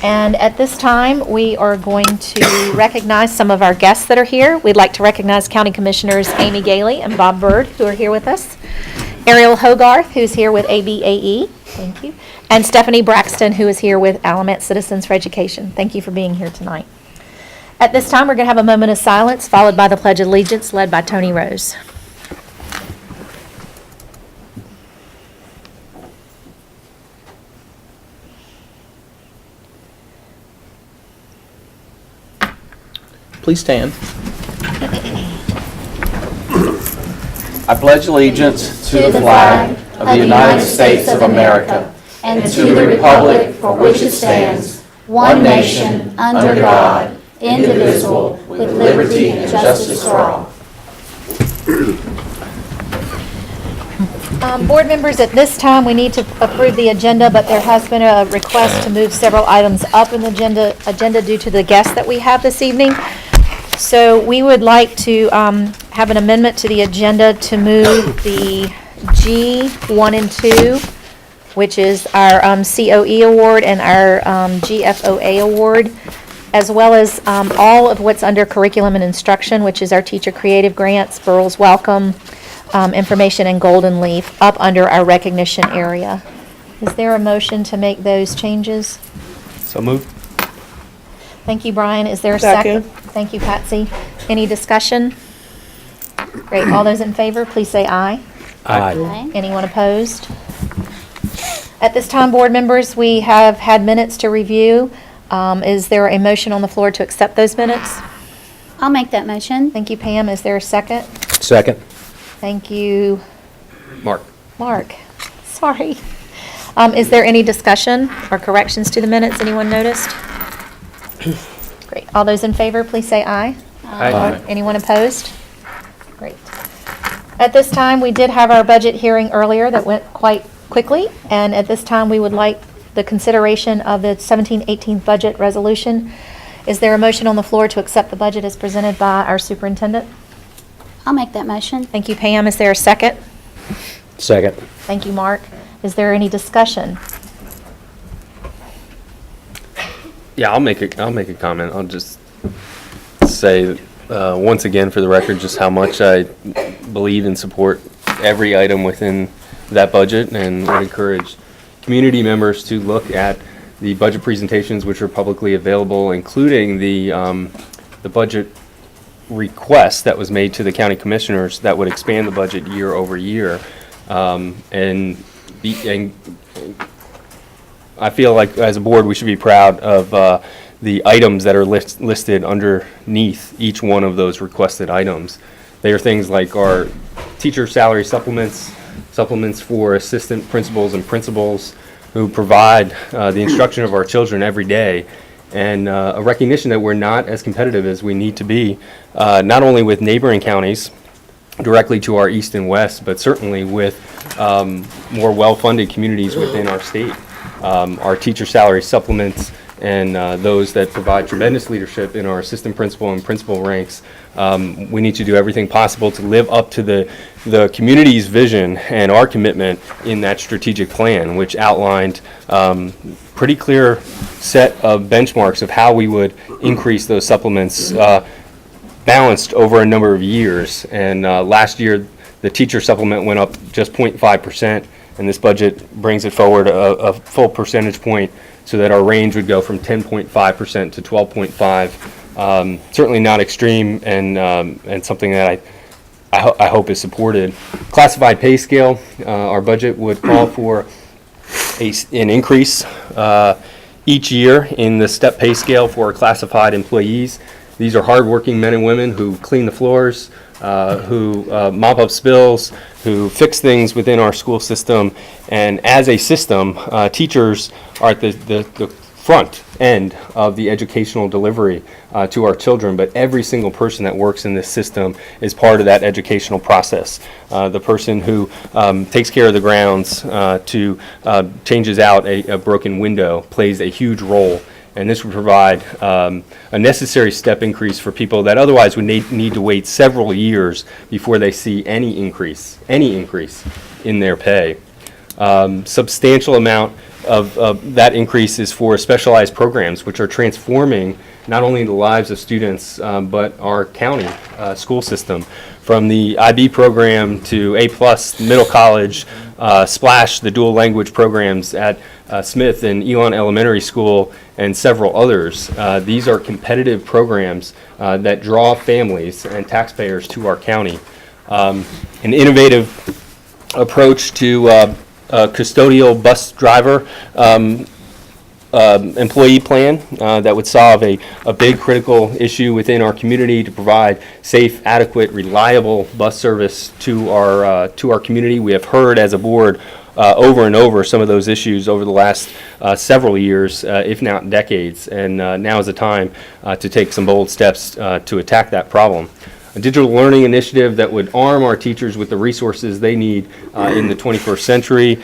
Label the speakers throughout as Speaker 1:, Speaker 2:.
Speaker 1: And at this time, we are going to recognize some of our guests that are here. We'd like to recognize County Commissioners Amy Gailey and Bob Byrd, who are here with us. Ariel Hogarth, who's here with ABAE. Thank you. And Stephanie Braxton, who is here with Alamance Citizens for Education. Thank you for being here tonight. At this time, we're going to have a moment of silence, followed by the Pledge of Allegiance, led by Tony Rose.
Speaker 2: Please stand. I pledge allegiance to the flag of the United States of America and to the republic for which it stands, one nation, under God, indivisible, with liberty and justice for all.
Speaker 1: Board members, at this time, we need to approve the agenda, but there has been a request to move several items up in the agenda due to the guests that we have this evening. So we would like to have an amendment to the agenda to move the G1 and 2, which is our COE award and our GFOA award, as well as all of what's under curriculum and instruction, which is our teacher creative grants, Burl's Welcome, information, and Golden Leaf, up under our recognition area. Is there a motion to make those changes?
Speaker 2: So moved.
Speaker 1: Thank you, Brian. Is there a second? Thank you, Patsy. Any discussion? Great. All those in favor, please say aye.
Speaker 2: Aye.
Speaker 1: Anyone opposed? At this time, board members, we have had minutes to review. Is there a motion on the floor to accept those minutes?
Speaker 3: I'll make that motion.
Speaker 1: Thank you, Pam. Is there a second?
Speaker 2: Second.
Speaker 1: Thank you,
Speaker 2: Mark.
Speaker 1: Mark. Sorry. Is there any discussion or corrections to the minutes? Anyone noticed? Great. All those in favor, please say aye.
Speaker 2: Aye.
Speaker 1: Anyone opposed? Great. At this time, we did have our budget hearing earlier that went quite quickly, and at this time, we would like the consideration of the 17-18 budget resolution. Is there a motion on the floor to accept the budget as presented by our superintendent?
Speaker 3: I'll make that motion.
Speaker 1: Thank you, Pam. Is there a second?
Speaker 2: Second.
Speaker 1: Thank you, Mark. Is there any discussion?
Speaker 4: Yeah, I'll make a comment. I'll just say once again for the record just how much I believe and support every item within that budget, and would encourage community members to look at the budget presentations which are publicly available, including the budget request that was made to the county commissioners that would expand the budget year over year, and I feel like as a board we should be proud of the items that are listed underneath each one of those requested items. They are things like our teacher salary supplements for assistant principals and principals who provide the instruction of our children every day, and a recognition that we're not as competitive as we need to be, not only with neighboring counties directly to our east and west, but certainly with more well-funded communities within our state. Our teacher salary supplements and those that provide tremendous leadership in our assistant principal and principal ranks. We need to do everything possible to live up to the community's vision and our commitment in that strategic plan, which outlined pretty clear set of benchmarks of how we would increase those supplements balanced over a number of years. And last year, the teacher supplement went up just 0.5%, and this budget brings it forward a full percentage point so that our range would go from 10.5% to 12.5%. Certainly not extreme, and something that I hope is supported. Classified pay scale, our budget would call for an increase each year in the step pay scale for classified employees. These are hardworking men and women who clean the floors, who mop up spills, who fix things within our school system. And as a system, teachers are at the front end of the educational delivery to our children, but every single person that works in this system is part of that educational process. The person who takes care of the grounds, changes out a broken window, plays a huge role. And this would provide a necessary step increase for people that otherwise would need to wait several years before they see any increase in their pay. Substantial amount of that increase is for specialized programs, which are transforming not only the lives of students, but our county school system. From the IB program to A+ middle college, Splash, the dual language programs at Smith and Elon Elementary School, and several others. These are competitive programs that draw families and taxpayers to our county. An innovative approach to a custodial bus driver employee plan that would solve a big critical issue within our community to provide safe, adequate, reliable bus service to our community. We have heard as a board over and over some of those issues over the last several years, if not decades, and now is the time to take some bold steps to attack that problem. A digital learning initiative that would arm our teachers with the resources they need in the 21st century.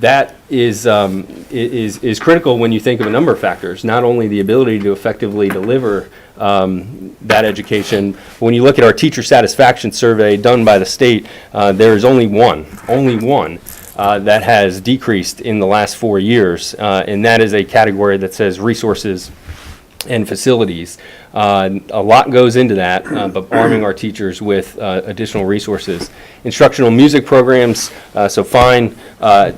Speaker 4: That is critical when you think of a number of factors, not only the ability to effectively deliver that education. When you look at our teacher satisfaction survey done by the state, there is only one that has decreased in the last 4 years, and that is a category that says resources and facilities. A lot goes into that, but arming our teachers with additional resources. Instructional music programs, so fine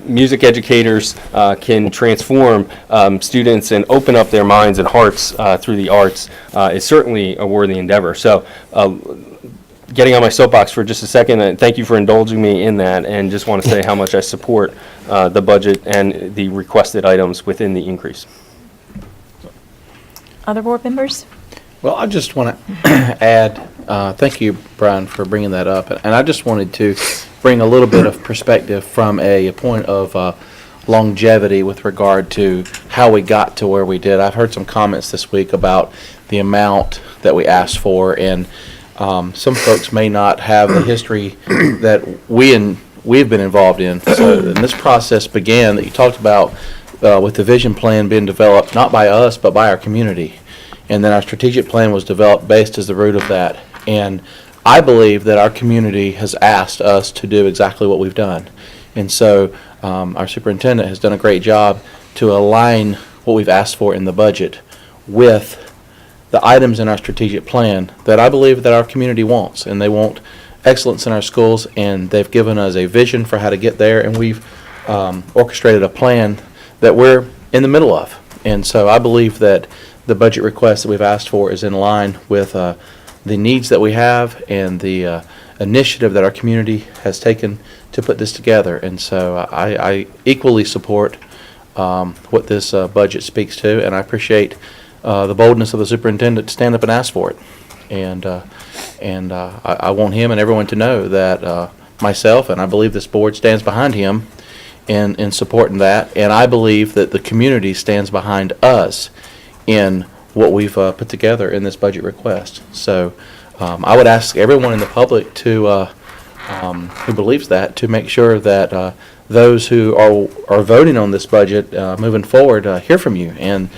Speaker 4: music educators can transform students and open up their minds and hearts through the arts is certainly a worthy endeavor. So getting on my soapbox for just a second, and thank you for indulging me in that, and just want to say how much I support the budget and the requested items within the increase.
Speaker 1: Other board members?
Speaker 5: Well, I just want to add, thank you, Brian, for bringing that up. And I just wanted to bring a little bit of perspective from a point of longevity with regard to how we got to where we did. I've heard some comments this week about the amount that we asked for, and some folks may not have the history that we've been involved in. So, and this process began that you talked about with the vision plan being developed not by us but by our community. And then our strategic plan was developed based as the root of that. And I believe that our community has asked us to do exactly what we've done. And so our superintendent has done a great job to align what we've asked for in the budget with the items in our strategic plan that I believe that our community wants. And they want excellence in our schools, and they've given us a vision for how to get there, and we've orchestrated a plan that we're in the middle of. And so I believe that the budget request that we've asked for is in line with the needs that we have and the initiative that our community has taken to put this together. And so I equally support what this budget speaks to, and I appreciate the boldness of the superintendent to stand up and ask for it. And I want him and everyone to know that myself, and I believe this board, stands behind him in supporting that, and I believe that the community stands behind us in what we've put together in this budget request. So I would ask everyone in the public to who believes that to make sure that those who are voting on this budget moving forward hear from you. And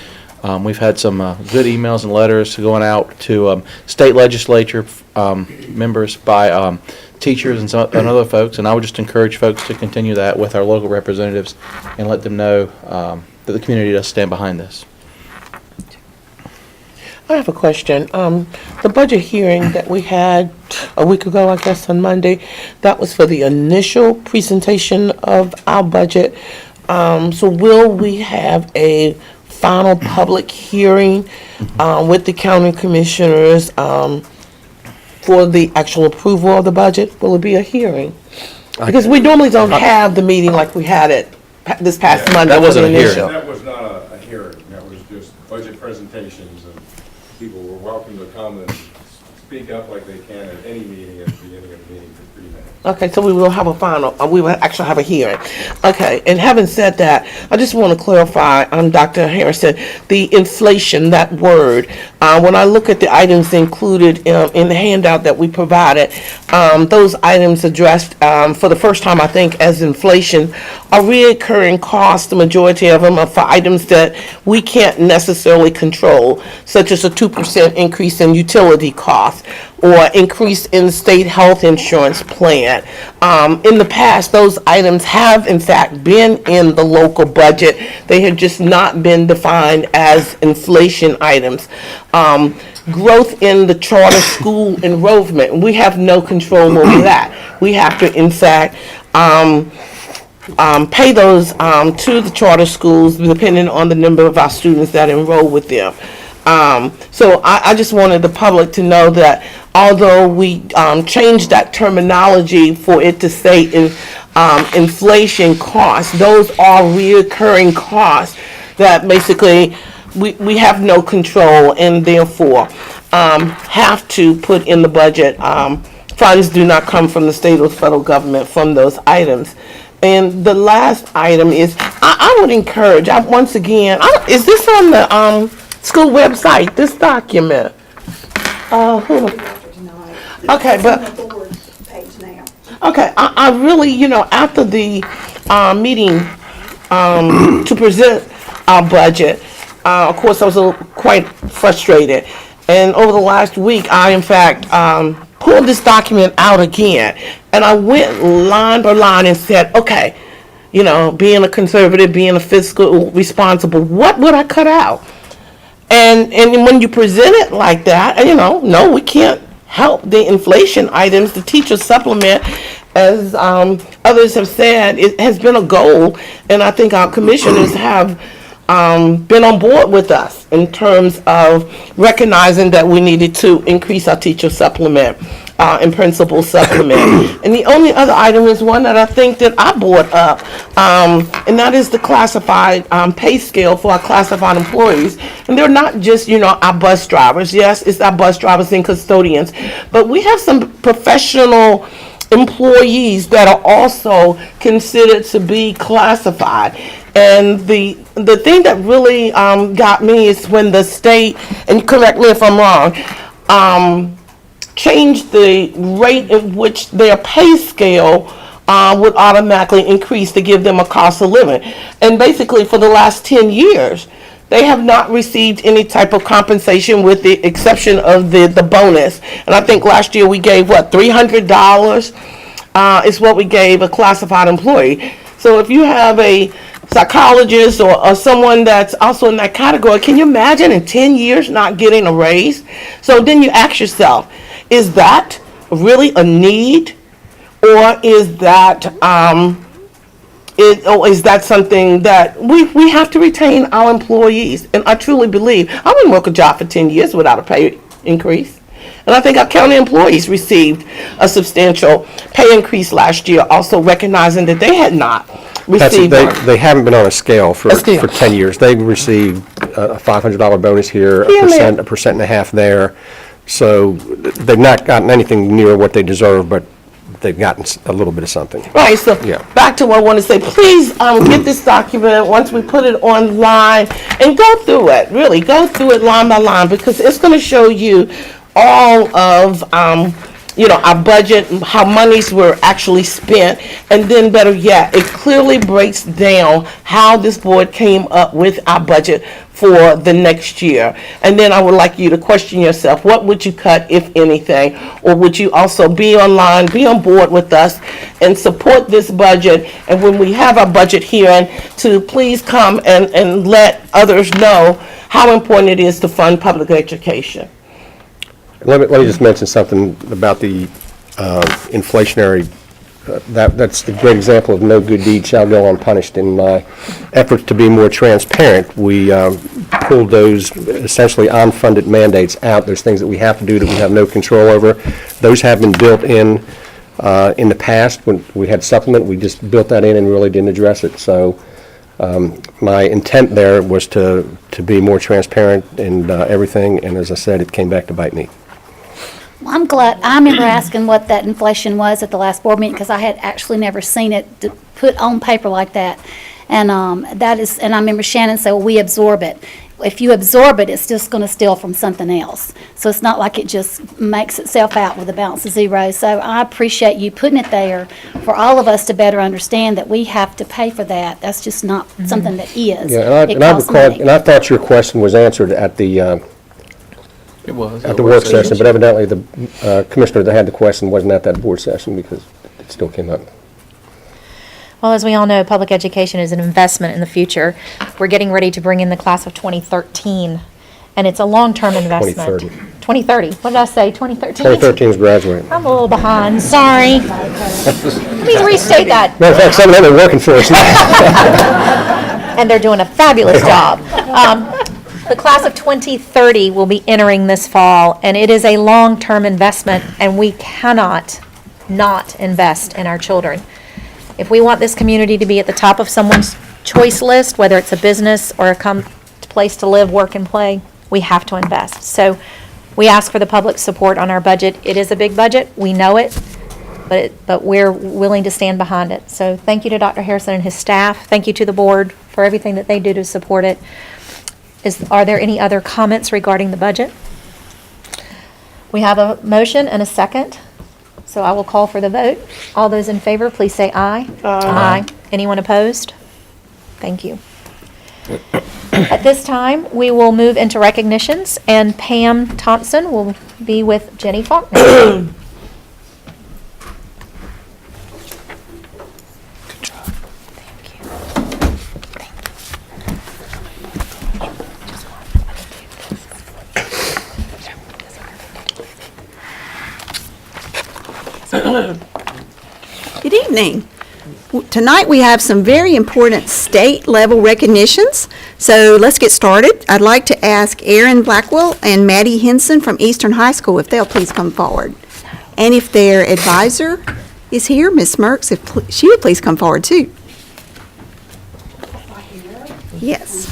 Speaker 5: we've had some good emails and letters going out to state legislature members by teachers and other folks, and I would just encourage folks to continue that with our local representatives and let them know that the community does stand behind this.
Speaker 6: I have a question. The budget hearing that we had a week ago, I guess on Monday, that was for the initial presentation of our budget. So will we have a final public hearing with the county commissioners for the actual approval of the budget? Will it be a hearing? Because we normally don't have the meeting like we had it this past Monday.
Speaker 5: That wasn't a hearing.
Speaker 7: That was not a hearing, that was just budget presentations, and people were welcome to come and speak up like they can at any meeting at the beginning of the meeting for 3 minutes.
Speaker 6: Okay, so we will have a final, we will actually have a hearing. Okay, and having said that, I just want to clarify, Dr. Harrison, the inflation, that word, when I look at the items included in the handout that we provided, those items addressed for the first time, I think, as inflation are reoccurring costs. The majority of them are for items that we can't necessarily control, such as a 2% increase in utility costs or increase in state health insurance plan. comment. In the past, those items have in fact been in the local budget. They have just not been defined as inflation items. Growth in the charter school enrollment, we have no control over that. We have to, in fact, pay those to the charter schools depending on the number of our students that enroll with them. So I just wanted the public to know that although we changed that terminology for it to say inflation costs, those are reoccurring costs that basically we have no control and therefore have to put in the budget. Funds do not come from the state or federal government from those items. And the last item is, I would encourage, once again, is this on the school website, this document? Okay, but, okay, I really, after the meeting to present our budget, of course, I was quite frustrated. And over the last week, I, in fact, pulled this document out again. And I went line by line and said, okay, being a conservative, being a fiscal responsible, what would I cut out? And when you present it like that, no, we can't help the inflation items. The teacher supplement, as others have said, it has been a goal. And I think our commissioners have been on board with us in terms of recognizing that we needed to increase our teacher supplement and principal supplement. And the only other item is one that I think that I brought up, and that is the classified pay scale for our classified employees. And they're not just, our bus drivers. Yes, it's our bus drivers and custodians, but we have some professional employees that are also considered to be classified. And the thing that really got me is when the state, and correct me if I'm wrong, changed the rate at which their pay scale would automatically increase to give them a cost of living. And basically for the last 10 years, they have not received any type of compensation with the exception of the bonus. And I think last year we gave, $300 is what we gave a classified employee. So if you have a psychologist or someone that's also in that category, can you imagine in 10 years not getting a raise? So then you ask yourself, is that really a need? Or is that is that something that we have to retain our employees? And I truly believe I wouldn't work a job for 10 years without a pay increase. And I think our county employees received a substantial pay increase last year, also recognizing that they had not received one.
Speaker 8: They haven't been on a scale for 10 years. They've received a $500 bonus here, a percent and a half there. So they've not gotten anything near what they deserve, but they've gotten a little bit of something.
Speaker 6: Right, so back to what I want to say, please get this document once we put it online and go through it, really, go through it line by line, because it's going to show you all of our budget, how monies were actually spent, and then better yet, it clearly breaks down how this board came up with our budget for the next year. And then I would like you to question yourself, what would you cut, if anything? Or would you also be online, be on board with us, and support this budget? And when we have our budget hearing, to please come and let others know how important it is to fund public education.
Speaker 8: Let me just mention something about the inflationary. That's a great example of no good deed shall go unpunished. In my efforts to be more transparent, we pulled those essentially unfunded mandates out. There's things that we have to do that we have no control over. Those have been built in the past. When we had supplement, we just built that in and really didn't address it. So my intent there was to be more transparent and everything, and as I said, it came back to bite me.
Speaker 3: Well, I'm glad, I remember asking what that inflation was at the last board meeting, because I had actually never seen it put on paper like that. And and I remember Shannon said, well, we absorb it. If you absorb it, it's just going to steal from something else. So it's not like it just makes itself out with a balance of zero. So I appreciate you putting it there for all of us to better understand that we have to pay for that. That's just not something that is.
Speaker 8: Yeah, and I thought your question was answered at the
Speaker 5: It was.
Speaker 8: at the work session, but evidently the commissioner that had the question wasn't at that board session because still came up.
Speaker 1: Well, as we all know, public education is an investment in the future. We're getting ready to bring in the class of 2013, and it's a long-term investment.
Speaker 8: 2030.
Speaker 1: 2030. What did I say, 2013?
Speaker 8: 2013 is graduating.
Speaker 1: I'm a little behind, sorry. Please restate that.
Speaker 8: Matter of fact, some of them are working for us now.
Speaker 1: And they're doing a fabulous job. The class of 2030 will be entering this fall, and it is a long-term investment, and we cannot not invest in our children. If we want this community to be at the top of someone's choice list, whether it's a business or a place to live, work, and play, we have to invest. So we ask for the public's support on our budget. It is a big budget, we know it, but we're willing to stand behind it. So thank you to Dr. Harrison and his staff. Thank you to the board for everything that they do to support it. Are there any other comments regarding the budget? We have a motion and a second, so I will call for the vote. All those in favor, please say aye. Aye. Anyone opposed? Thank you. At this time, we will move into recognitions, and Pam Thompson will be with Jenny Faulkner.
Speaker 9: Good evening. Tonight we have some very important state-level recognitions, so let's get started. I'd like to ask Erin Blackwell and Maddie Henson from Eastern High School if they'll please come forward. And if their advisor is here, Ms. Merks, if she would please come forward too. Yes.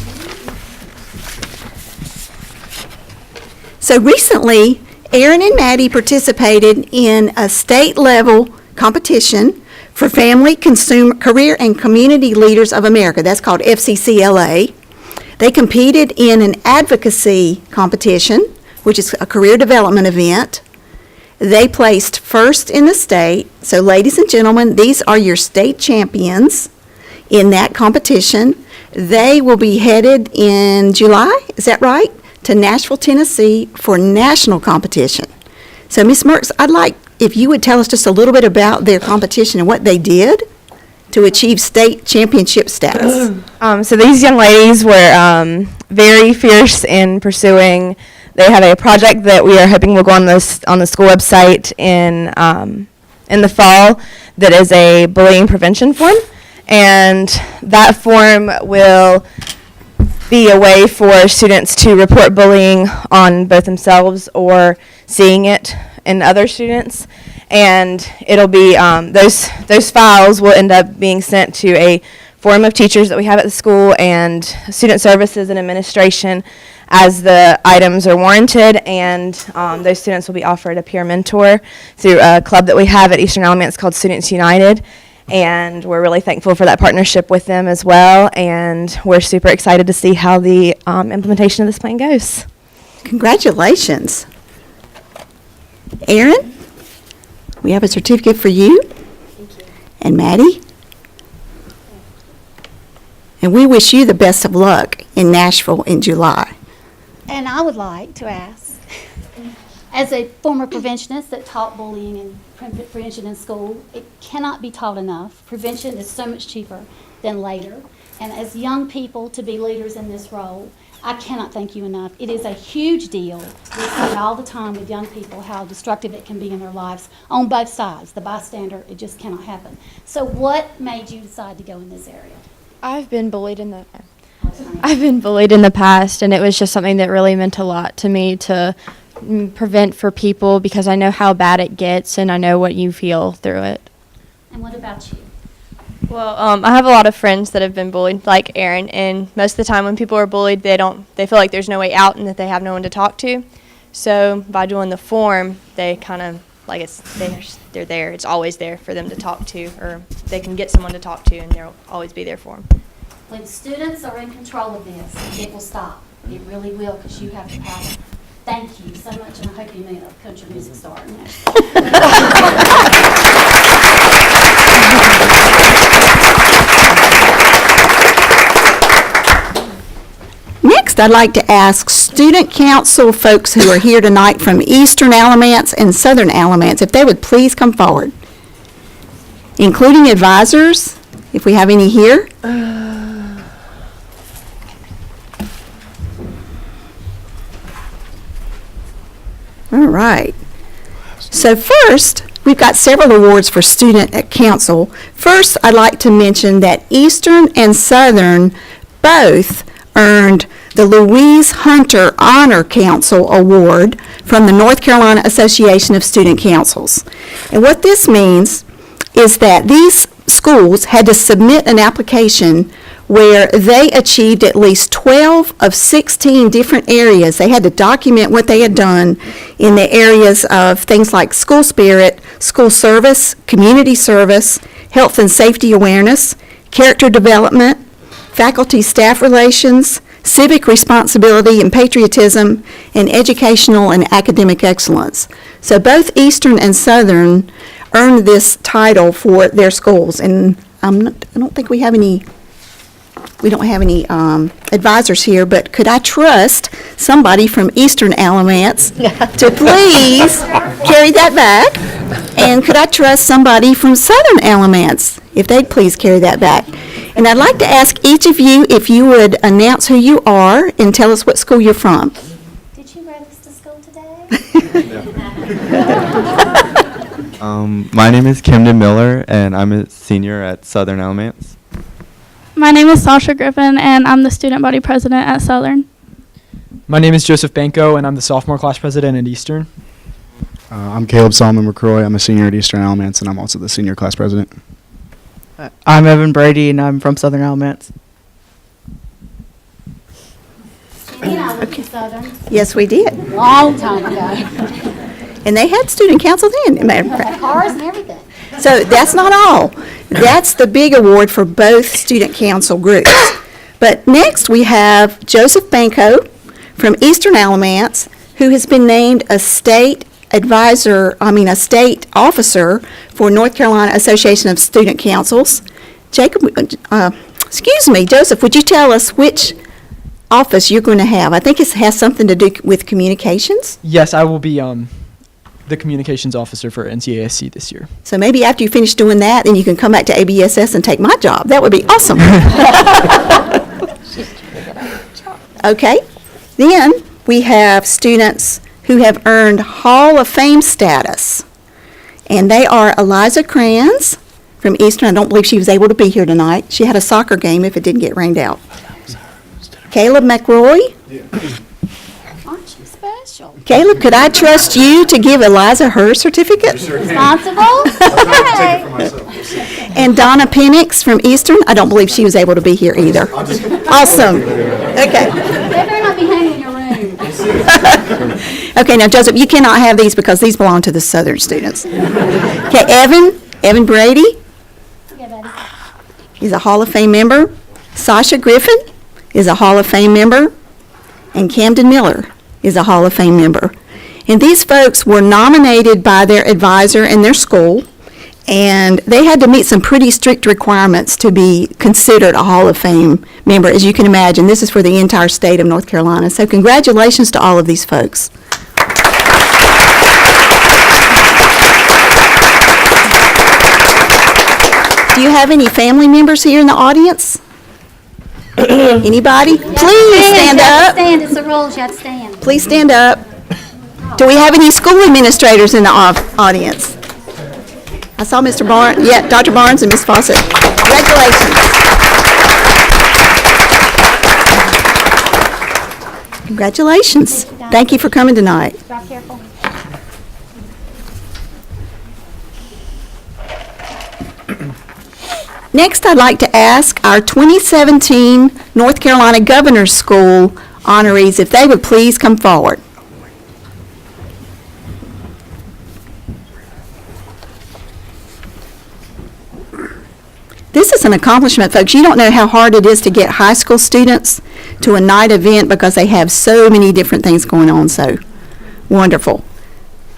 Speaker 9: So recently, Erin and Maddie participated in a state-level competition for Family, Consumer, Career, and Community Leaders of America. That's called FCCLA. They competed in an advocacy competition, which is a career development event. They placed first in the state. So ladies and gentlemen, these are your state champions in that competition. They will be headed in July, is that right, to Nashville, Tennessee for national competition. So Ms. Merks, I'd like if you would tell us just a little bit about their competition and what they did to achieve state championship status.
Speaker 10: So these young ladies were very fierce in pursuing. They have a project that we are hoping will go on the school website in the fall that is a bullying prevention form, and that form will be a way for students to report bullying on both themselves or seeing it in other students. And it'll be, those files will end up being sent to a forum of teachers that we have at the school and student services and administration as the items are warranted, and those students will be offered a peer mentor through a club that we have at Eastern Alamance called Students United. And we're really thankful for that partnership with them as well, and we're super excited to see how the implementation of this plan goes.
Speaker 9: Congratulations. Erin, we have a certificate for you. Thank you. And Maddie. And we wish you the best of luck in Nashville in July.
Speaker 3: And I would like to ask, as a former preventionist that taught bullying and prevention in school, it cannot be taught enough. Prevention is so much cheaper than later. And as young people to be leaders in this role, I cannot thank you enough. It is a huge deal. We see it all the time with young people, how destructive it can be in their lives on both sides. The bystander, it just cannot happen. So what made you decide to go in this area?
Speaker 10: I've been bullied in the past, and it was just something that really meant a lot to me to prevent for people, because I know how bad it gets and I know what you feel through it.
Speaker 3: And what about you?
Speaker 10: Well, I have a lot of friends that have been bullied, like Erin, and most of the time when people are bullied, they feel like there's no way out and that they have no one to talk to. So by doing the form, they kind of like they're there. It's always there for them to talk to, or they can get someone to talk to, and they'll always be there for them.
Speaker 3: When students are in control of this, it will stop. It really will, because you have the power. Thank you so much, and I hope you meet a country music star in Nashville.
Speaker 9: Next, I'd like to ask student council folks who are here tonight from Eastern Alamance and Southern Alamance if they would please come forward. including advisors, if we have any here. All right. So first, we've got several awards for student council. First, I'd like to mention that Eastern and Southern both earned the Louise Hunter Honor Council Award from the North Carolina Association of Student Councils. And what this means is that these schools had to submit an application where they achieved at least 12 of 16 different areas. They had to document what they had done in the areas of things like school spirit, school service, community service, health and safety awareness, character development, faculty-staff relations, civic responsibility and patriotism, and educational and academic excellence. So both Eastern and Southern earned this title for their schools, and I don't think we have any advisors here, but could I trust somebody from Eastern Alamance to please carry that back? And could I trust somebody from Southern Alamance, if they'd please carry that back? And I'd like to ask each of you if you would announce who you are and tell us what school you're from.
Speaker 3: Did you wear this to school today?
Speaker 11: My name is Camden Miller, and I'm a senior at Southern Alamance.
Speaker 12: My name is Sasha Griffin, and I'm the student body president at Southern.
Speaker 13: My name is Joseph Banco, and I'm the sophomore class president at Eastern.
Speaker 14: I'm Caleb Solomon McCroy. I'm a senior at Eastern Alamance, and I'm also the senior class president.
Speaker 15: I'm Evan Brady, and I'm from Southern Alamance.
Speaker 3: Okay. Southern.
Speaker 9: Yes, we did.
Speaker 3: Long time ago.
Speaker 9: And they had student council then, as a matter of fact.
Speaker 3: Cars and everything.
Speaker 9: So that's not all. That's the big award for both student council groups. But next we have Joseph Banco from Eastern Alamance, who has been named a state officer for North Carolina Association of Student Councils. Joseph, would you tell us which office you're going to have? I think it has something to do with communications.
Speaker 13: Yes, I will be the communications officer for NCASC this year.
Speaker 9: So maybe after you finish doing that, then you can come back to ABSS and take my job. That would be awesome. Okay. Then we have students who have earned Hall of Fame status. And they are Eliza Kranz from Eastern. I don't believe she was able to be here tonight. She had a soccer game if it didn't get rained out. Caleb McRoy.
Speaker 3: Aren't you special?
Speaker 9: Caleb, could I trust you to give Eliza her certificate?
Speaker 3: Responsible? Hey.
Speaker 9: And Donna Penix from Eastern. I don't believe she was able to be here either. Awesome. Okay.
Speaker 3: They better not be hanging in your room.
Speaker 9: Okay, now Joseph, you cannot have these because these belong to the Southern students. Okay, Evan Brady.
Speaker 3: Okay, buddy.
Speaker 9: He's a Hall of Fame member. Sasha Griffin is a Hall of Fame member. And Camden Miller is a Hall of Fame member. And these folks were nominated by their advisor in their school, and they had to meet some pretty strict requirements to be considered a Hall of Fame member. As you can imagine, this is for the entire state of North Carolina. So congratulations to all of these folks. Do you have any family members here in the audience? Anybody? Please stand up.
Speaker 3: Stand, it's the rules, you have to stand.
Speaker 9: Please stand up. Do we have any school administrators in the audience? I saw Mr. Barnes, yeah, Dr. Barnes and Ms. Fawcett. Congratulations. Congratulations. Thank you for coming tonight.
Speaker 3: Drive careful.
Speaker 9: Next, I'd like to ask our 2017 North Carolina Governor's School honorees if they would please come forward. This is an accomplishment, folks. You don't know how hard it is to get high school students to a night event because they have so many different things going on, so wonderful.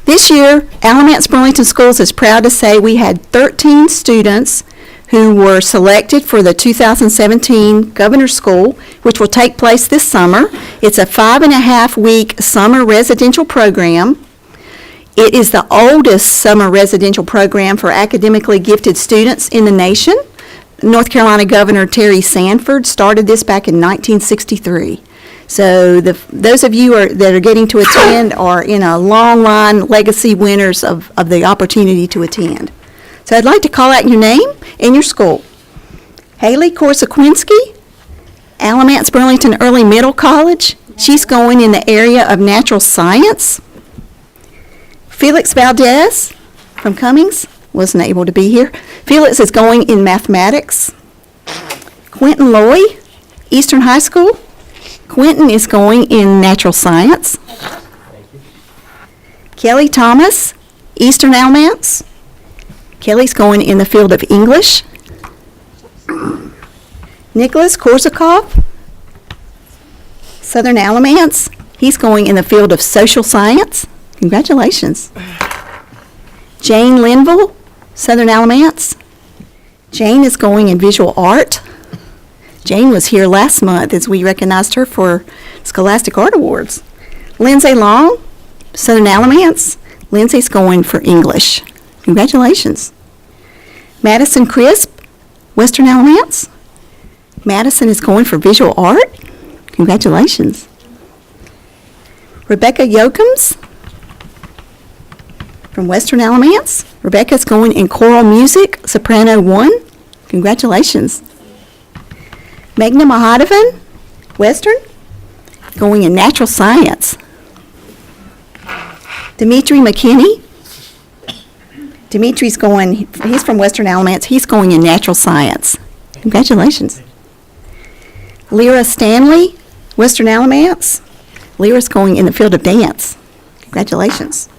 Speaker 9: This year, Alamance Burlington Schools is proud to say we had 13 students who were selected for the 2017 Governor's School, which will take place this summer. It's a 5.5-week summer residential program. It is the oldest summer residential program for academically gifted students in the nation. North Carolina Governor Terry Sanford started this back in 1963. So those of you that are getting to attend are in a long line legacy winners of the opportunity to attend. So I'd like to call out your name and your school. Haley Korsakwinski, Alamance Burlington Early Middle College. She's going in the area of natural science. Felix Valdez from Cummings wasn't able to be here. Felix is going in mathematics. Quentin Loy, Eastern High School. Quentin is going in natural science. Kelly Thomas, Eastern Alamance. Kelly's going in the field of English. Nicholas Korsakov, Southern Alamance. He's going in the field of social science. Congratulations. Jane Linville, Southern Alamance. Jane is going in visual art. Jane was here last month as we recognized her for Scholastic Art Awards. Lindsay Long, Southern Alamance. Lindsay's going for English. Congratulations. Madison Crisp, Western Alamance. Madison is going for visual art. Congratulations. Rebecca Yokums from Western Alamance. Rebecca's going in choral music, soprano 1. Congratulations. Meghna Mahadevan, Western, going in natural science. Dimitri McKinney. Dimitri's going, he's from Western Alamance, he's going in natural science. Congratulations. Lyra Stanley, Western Alamance. Lyra's going in the field of dance. Congratulations.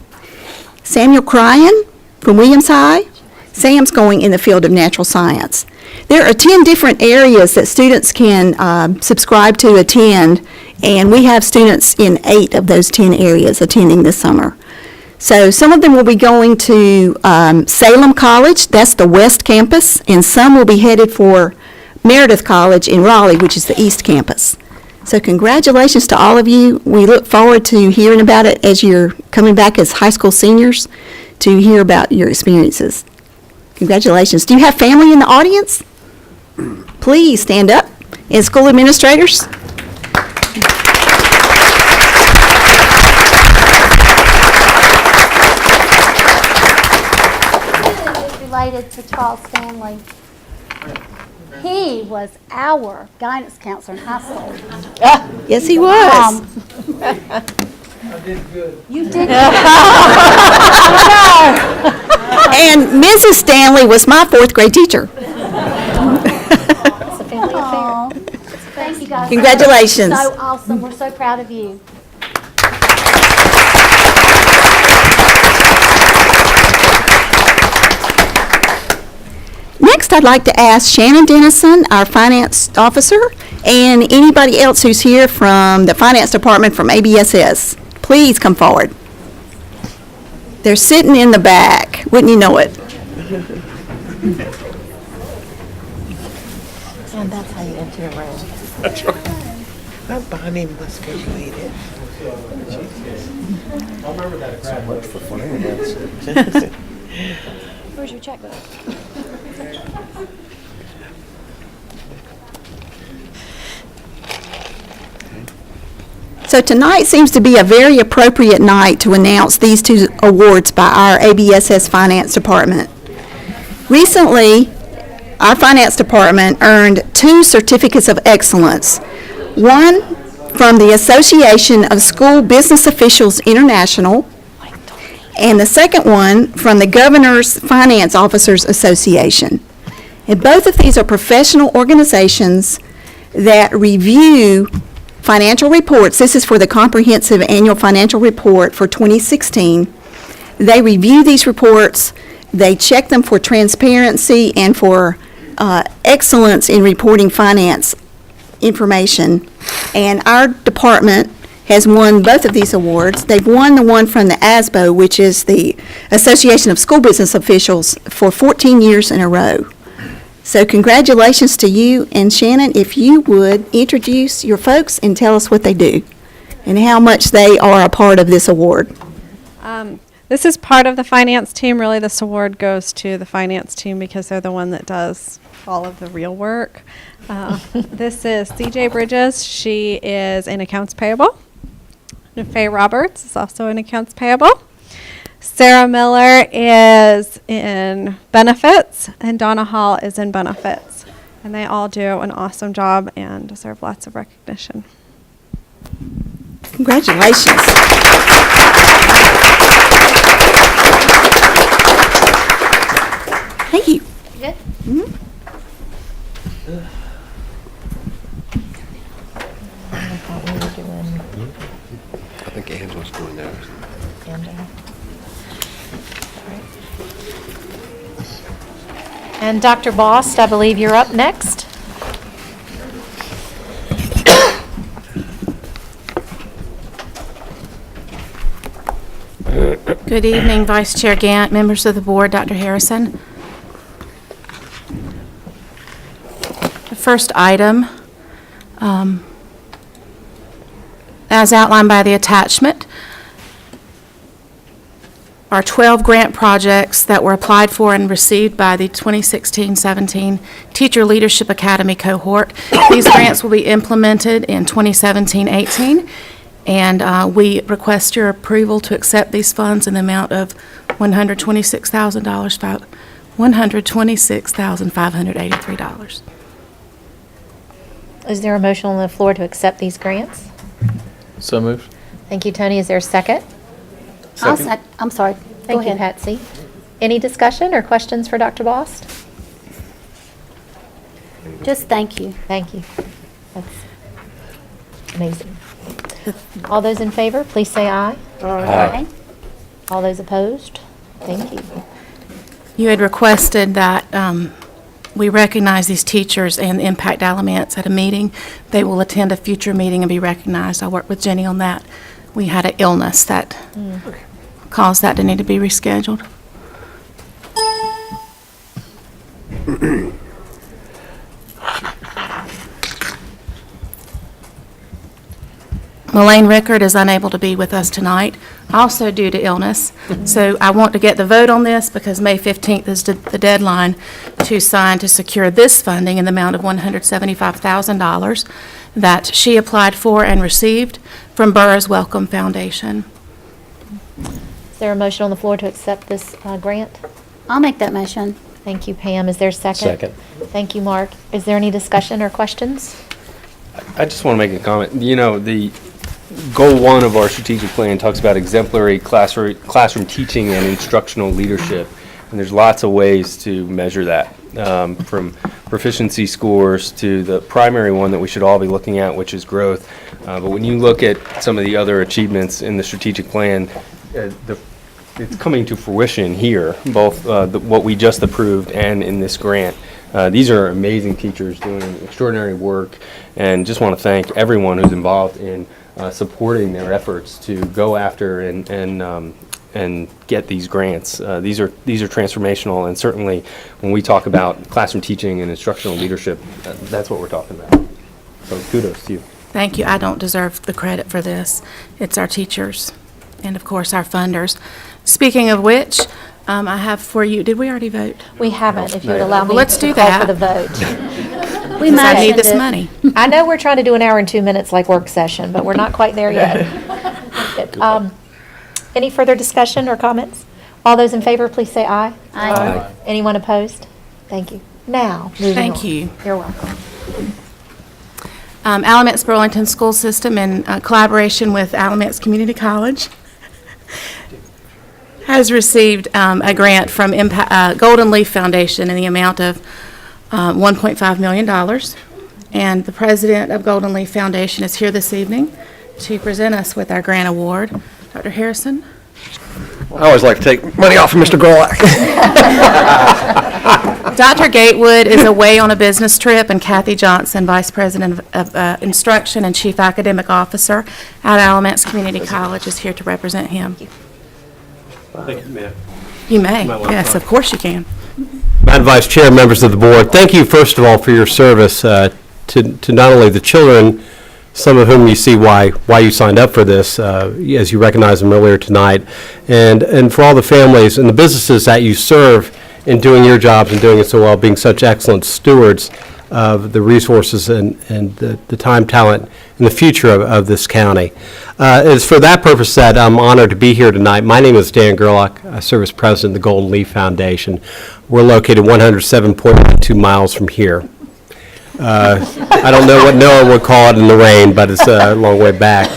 Speaker 9: Samuel Cryan from Williams High. Sam's going in the field of natural science. There are 10 different areas that students can subscribe to attend, and we have students in 8 of those 10 areas attending this summer. So some of them will be going to Salem College, that's the West Campus, and some will be headed for Meredith College in Raleigh, which is the East Campus. So congratulations to all of you. We look forward to hearing about it as you're coming back as high school seniors to hear about your experiences. Congratulations. Do you have family in the audience? Please stand up. And school administrators?
Speaker 3: Related to Charles Stanley. He was our guidance counselor in high school.
Speaker 9: Yes, he was.
Speaker 3: I did good. You did good.
Speaker 9: And Mrs. Stanley was my 4th grade teacher.
Speaker 3: It's a family affair. Thank you guys.
Speaker 9: Congratulations.
Speaker 3: So awesome. We're so proud of you.
Speaker 9: Next, I'd like to ask Shannon Dennison, our finance officer, and anybody else who's here from the finance department from ABSS. Please come forward. They're sitting in the back. Wouldn't you know it?
Speaker 6: And that's how you enter around. That's right. That Bonnie must be waiting.
Speaker 8: I remember that crowd. So much for finance.
Speaker 1: Where's your checkbook?
Speaker 9: So tonight seems to be a very appropriate night to announce these 2 awards by our ABSS Finance Department. Recently, our Finance Department earned 2 certificates of excellence. One from the Association of School Business Officials International, and the second one from the Governor's Finance Officers Association. And both of these are professional organizations that review financial reports. This is for the comprehensive annual financial report for 2016. They review these reports, they check them for transparency and for excellence in reporting finance information. And our department has won both of these awards. They've won the one from the ASBO, which is the Association of School Business Officials, for 14 years in a row. So congratulations to you, and Shannon, if you would introduce your folks and tell us what they do and how much they are a part of this award.
Speaker 16: The This is part of the finance team. Really, this award goes to the finance team because they're the one that does all of the real work. This is CJ Bridges. She is in accounts payable. Faye Roberts is also in accounts payable. Sarah Miller is in benefits, and Donna Hall is in benefits. And they all do an awesome job and deserve lots of recognition.
Speaker 9: Congratulations. Thank you.
Speaker 1: Good.
Speaker 8: I think Angela's doing that.
Speaker 1: And Dr. Bost, I believe you're up next.
Speaker 17: Good evening, Vice Chair Gant, members of the board, Dr. Harrison. The first item, as outlined by the attachment, are 12 grant projects that were applied for and received by the 2016-17 Teacher Leadership Academy cohort. These grants will be implemented in 2017-18. And we request your approval to accept these funds in the amount of $126,583.
Speaker 1: Is there a motion on the floor to accept these grants?
Speaker 5: So moved.
Speaker 1: Thank you, Tony. Is there a second?
Speaker 3: I'm sorry. Go
Speaker 1: Thank you,
Speaker 3: ahead.
Speaker 1: Patsy. Any discussion or questions for Dr. Bost?
Speaker 3: Just thank you.
Speaker 1: Thank you. That's amazing. All those in favor, please say aye.
Speaker 3: Aye.
Speaker 1: All those opposed? Thank you.
Speaker 17: You had requested that we recognize these teachers and the impact elements at a meeting. They will attend a future meeting and be recognized. I worked with Jenny on that. We had an illness that caused that to need to be rescheduled. Elaine Rickard is unable to be with us tonight, also due to illness. So I want to get the vote on this because May 15th is the deadline to sign to secure this funding in the amount of $175,000 that she applied for and received from Burroughs Wellcome Foundation.
Speaker 1: Is there a motion on the floor to accept this grant?
Speaker 3: I'll make that motion.
Speaker 1: Thank you, Pam. Is there a second?
Speaker 8: Second.
Speaker 1: Thank you, Mark. Is there any discussion or questions?
Speaker 4: I just want to make a comment. You know, the goal 1 of our strategic plan talks about exemplary classroom teaching and instructional leadership. And there's lots of ways to measure that, from proficiency scores to the primary one that we should all be looking at, which is growth. But when you look at some of the other achievements in the strategic plan, it's coming to fruition here, both what we just approved and in this grant. These are amazing teachers doing extraordinary work, and just want to thank everyone who's involved in supporting their efforts to go after and get these grants. These are transformational, and certainly when we talk about classroom teaching and instructional leadership, that's what we're talking about. So kudos to you.
Speaker 17: Thank you. I don't deserve the credit for this. It's our teachers and, of course, our funders. Speaking of which, I have for you, did we already vote?
Speaker 1: We haven't, if you would allow me
Speaker 17: Well, let's
Speaker 1: to
Speaker 17: do
Speaker 1: call
Speaker 17: that.
Speaker 1: for the vote.
Speaker 3: We
Speaker 17: Because I
Speaker 3: might
Speaker 17: need this
Speaker 3: send it.
Speaker 17: money.
Speaker 1: I know we're trying to do an hour and 2 minutes like work session, but we're not quite there yet. Good. Any further discussion or comments? All those in favor, please say aye.
Speaker 3: Aye.
Speaker 1: Anyone opposed? Thank you. Now, moving on.
Speaker 17: Thank you.
Speaker 1: You're welcome.
Speaker 17: Alamance Burlington School System, in collaboration with Alamance Community College, has received a grant from Golden Leaf Foundation in the amount of $1.5 million. And the president of Golden Leaf Foundation is here this evening to present us with our grant award. Dr. Harrison?
Speaker 8: I always like to take money off of Mr. Gorlak.
Speaker 17: Dr. Gatewood is away on a business trip, and Kathy Johnson, Vice President of Instruction and Chief Academic Officer at Alamance Community College, is here to represent him.
Speaker 8: Thank you, ma'am.
Speaker 17: You may. Yes, of course you can.
Speaker 8: Madam Vice Chair, members of the board, thank you first of all for your service to not only the children some of whom you see why you signed up for this, as you recognized them earlier tonight, and for all the families and the businesses that you serve in doing your jobs and doing it so well, being such excellent stewards of the resources and the time, talent, and the future of this county. It's for that purpose that I'm honored to be here tonight. My name is Dan Gerlach. I serve as president of the Golden Leaf Foundation. We're located 107.2 miles from here. I don't know what Noah would call it in the rain, but it's a long way back.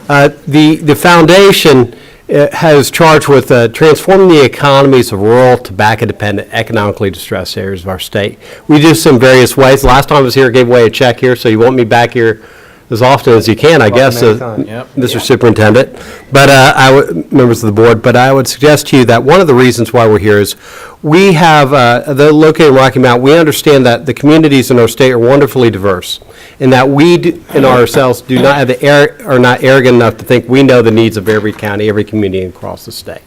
Speaker 8: The foundation has charged with transforming the economies of rural, tobacco-dependent, economically distressed areas of our state. We do this in various ways. Last time I was here, I gave away a check here, so you want me back here as often as you can, I guess, Mr. Superintendent, but members of the board. But I would suggest to you that one of the reasons why we're here is we have, they're located in Rocky Mount, we understand that the communities in our state are wonderfully diverse, and that we in ourselves do not have are not arrogant enough to think we know the needs of every county, every community across the state.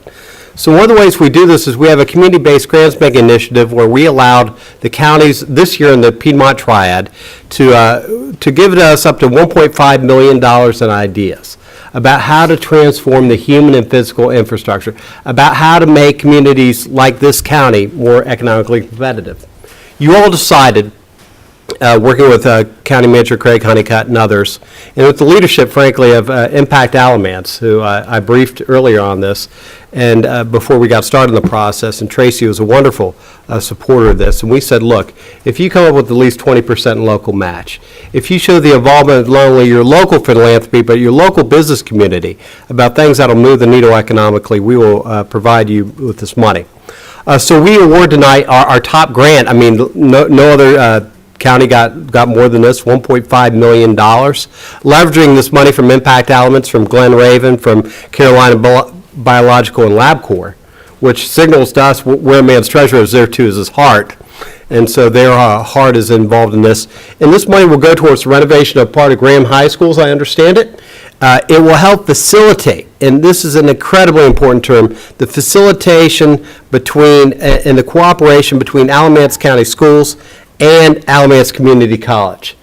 Speaker 8: So one of the ways we do this is we have a community-based grants making initiative where we allowed the counties this year in the Piedmont Triad to give us up to $1.5 million in ideas about how to transform the human and physical infrastructure, about how to make communities like this county more economically competitive. You all decided, working with County Manager Craig Honeycutt and others, and with the leadership, frankly, of Impact Alamance, who I briefed earlier on this, and before we got started in the process, and Tracy was a wonderful supporter of this, and we said, look, if you come up with at least 20% in local match, if you show the involvement of not only your local philanthropy, but your local business community about things that'll move the needle economically, we will provide you with this money. So we award tonight our top grant. I mean, no other county got more than this, $1.5 million. Leveraging this money from Impact Elements, from Glen Raven, from Carolina Biological and LabCorp, which signals to us where a man's treasure is, there too is his heart. And so their heart is involved in this. And this money will go towards the renovation of part of Graham High School, as I understand it. It will help facilitate, and this is an incredibly important term, the facilitation between and the cooperation between Alamance County Schools and Alamance Community College.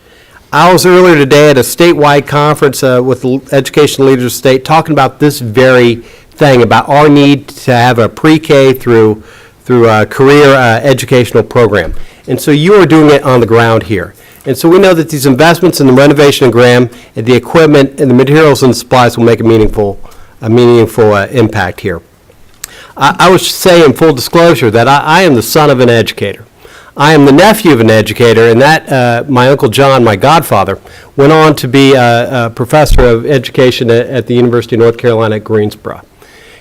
Speaker 8: I was earlier today at a statewide conference with the education leaders of the state talking about this very thing, about our need to have a pre-K through career educational program. And so you are doing it on the ground here. And so we know that these investments in the renovation of Graham and the equipment and the materials and the supplies will make a meaningful impact here. I would say in full disclosure that I am the son of an educator. I am the nephew of an educator, and that my Uncle John, my godfather, went on to be a professor of education at the University of North Carolina at Greensboro.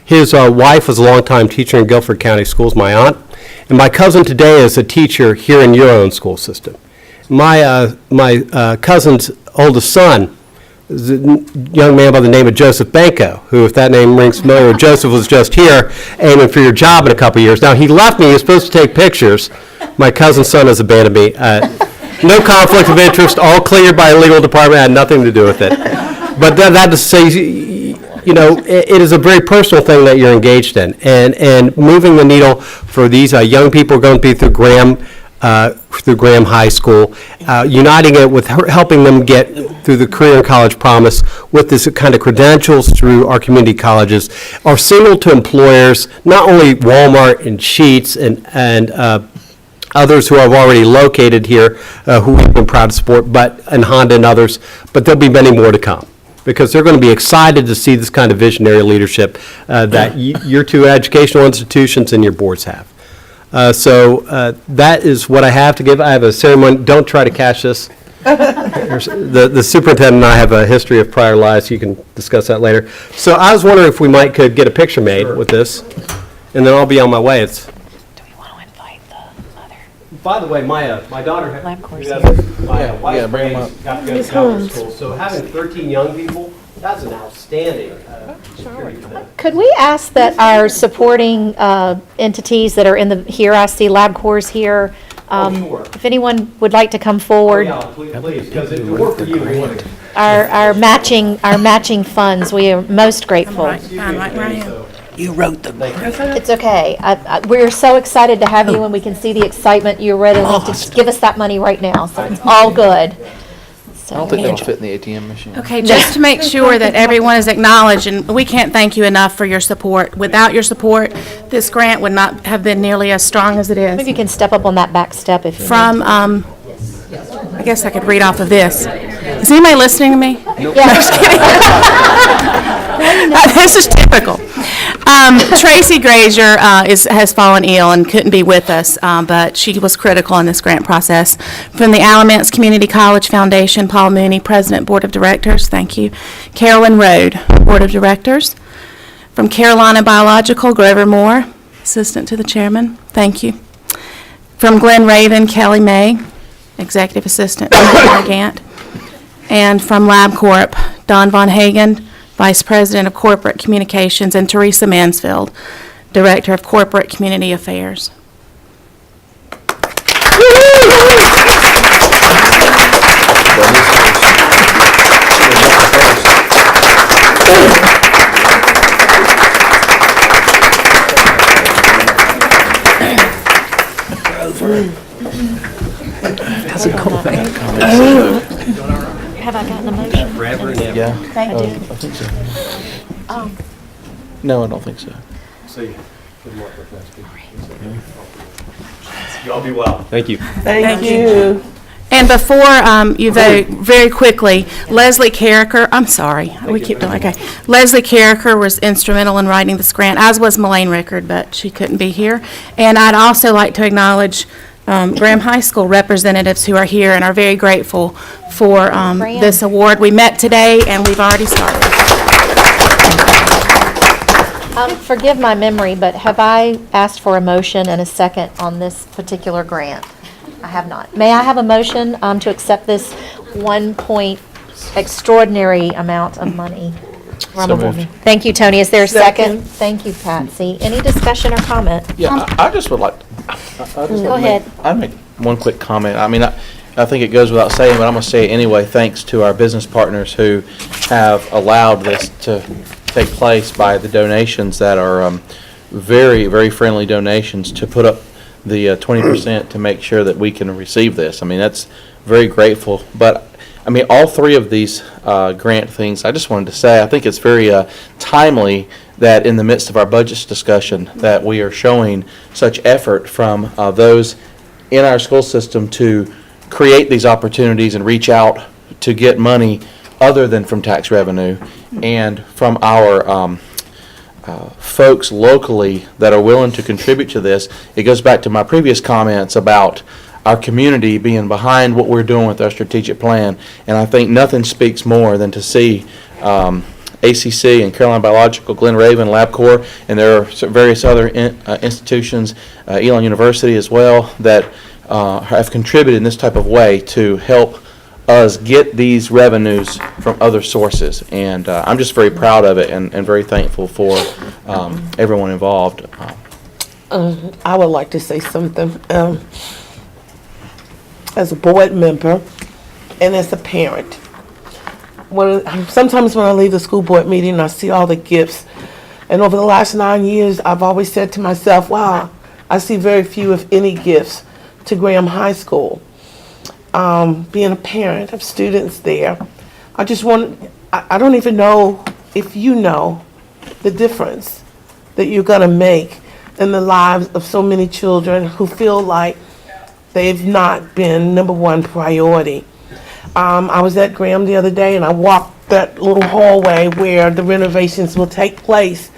Speaker 8: His wife was a longtime teacher in Guilford County Schools, my aunt, and my cousin today is a teacher here in your own school system. My cousin's oldest son is a young man by the name of Joseph Banco, who, if that name rings familiar, Joseph was just here aiming for your job in a couple of years. Now, he left me. He was supposed to take pictures. My cousin's son has abandoned me. No conflict of interest, all cleared by a legal department, had nothing to do with it. But that to say, you know, it is a very personal thing that you're engaged in. And moving the needle for these young people going to be through Graham High School, uniting it with helping them get through the Career and College Promise with this kind of credentials through our community colleges are signal to employers, not only Walmart and Sheetz and others who have already located here, who we've been proud to support, and Honda and others, but there'll be many more to come, because they're going to be excited to see this kind of visionary leadership that your two educational institutions and your boards have. So that is what I have to give. I have a ceremony. Don't try to cash this. The superintendent and I have a history of prior lives. You can discuss that later. So I was wondering if we could get a picture made with this, and then I'll be on my way. Do we want to invite the mother? By the way, my daughter, my wife, got to go to government school. So having 13 young people, that's an outstanding security thing.
Speaker 1: Could we ask that our supporting entities that are here, I see LabCorp's here,
Speaker 8: Sure.
Speaker 1: if anyone would like to come forward.
Speaker 8: Yeah, please, because it will work for you.
Speaker 1: Our matching funds, we are most grateful.
Speaker 18: You wrote them.
Speaker 1: It's okay. We're so excited to have you, and we can see the excitement. You're ready to give us that money right now, so it's all good.
Speaker 5: I don't think that'll fit in the ATM machine.
Speaker 17: Okay, just to make sure that everyone is acknowledged, and we can't thank you enough for your support. Without your support, this grant would not have been nearly as strong as it is.
Speaker 1: Maybe you can step up on that back step if you need
Speaker 17: From, I guess I could read off of this. Is anybody listening to me?
Speaker 1: Nope.
Speaker 17: No, just kidding. This is typical. Tracy Grazier has fallen ill and couldn't be with us, but she was critical in this grant process. From the Alamance Community College Foundation, Paul Mooney, President, Board of Directors, thank you. Carolyn Rode, Board of Directors. From Carolina Biological, Grover Moore, Assistant to the Chairman, thank you. From Glen Raven, Kelly May, Executive Assistant, Mary Gant. And from LabCorp, Don Von Hagen, Vice President of Corporate Communications, and Teresa Mansfield, Director of Corporate Community Affairs.
Speaker 18: How's it going?
Speaker 1: Have I gotten a motion?
Speaker 5: Yeah.
Speaker 1: Thank you.
Speaker 5: I think so. No, I don't think so.
Speaker 7: See, good luck with next week.
Speaker 4: Y'all be well. Thank you.
Speaker 6: Thank you.
Speaker 17: And before you vote, very quickly, Leslie Carricker, I'm sorry, we keep doing, okay. Leslie Carricker was instrumental in writing this grant, as was Melaine Rickard, but she couldn't be here. And I'd also like to acknowledge Graham High School representatives who are here and are very grateful for this award. We met today and we've already started.
Speaker 1: Forgive my memory, but have I asked for a motion and a second on this particular grant? I have not. May I have a motion to accept this extraordinary amount of money?
Speaker 5: So moved.
Speaker 1: Thank you, Tony. Is there a second? Thank you, Patsy. Any discussion or comment?
Speaker 5: Yeah, I just would like,
Speaker 1: Go ahead.
Speaker 5: I'd make one quick comment. I mean, I think it goes without saying, but I'm going to say it anyway, thanks to our business partners who have allowed this to take place by the donations that are very, very friendly donations to put up the 20% to make sure that we can receive this. I mean, that's very grateful. But, I mean, all three of these grant things, I just wanted to say, I think it's very timely that in the midst of our budget discussion that we are showing such effort from those in our school system to create these opportunities and reach out to get money other than from tax revenue, and from our folks locally that are willing to contribute to this. It goes back to my previous comments about our community being behind what we're doing with our strategic plan, and I think nothing speaks more than to see ACC and Carolina Biological, Glen Raven, LabCorp, and there are various other institutions, Elon University as well, that have contributed in this type of way to help us get these revenues from other sources. And I'm just very proud of it and very thankful for everyone involved.
Speaker 6: I would like to say something. As a board member and as a parent, sometimes when I leave the school board meeting, I see all the gifts. And over the last 9 years, I've always said to myself, wow, I see very few, if any, gifts to Graham High School. Being a parent of students there, I don't even know if you know the difference that you're going to make in the lives of so many children who feel like they've not been number one priority. I was at Graham the other day and I walked that little hallway where the renovations will take place.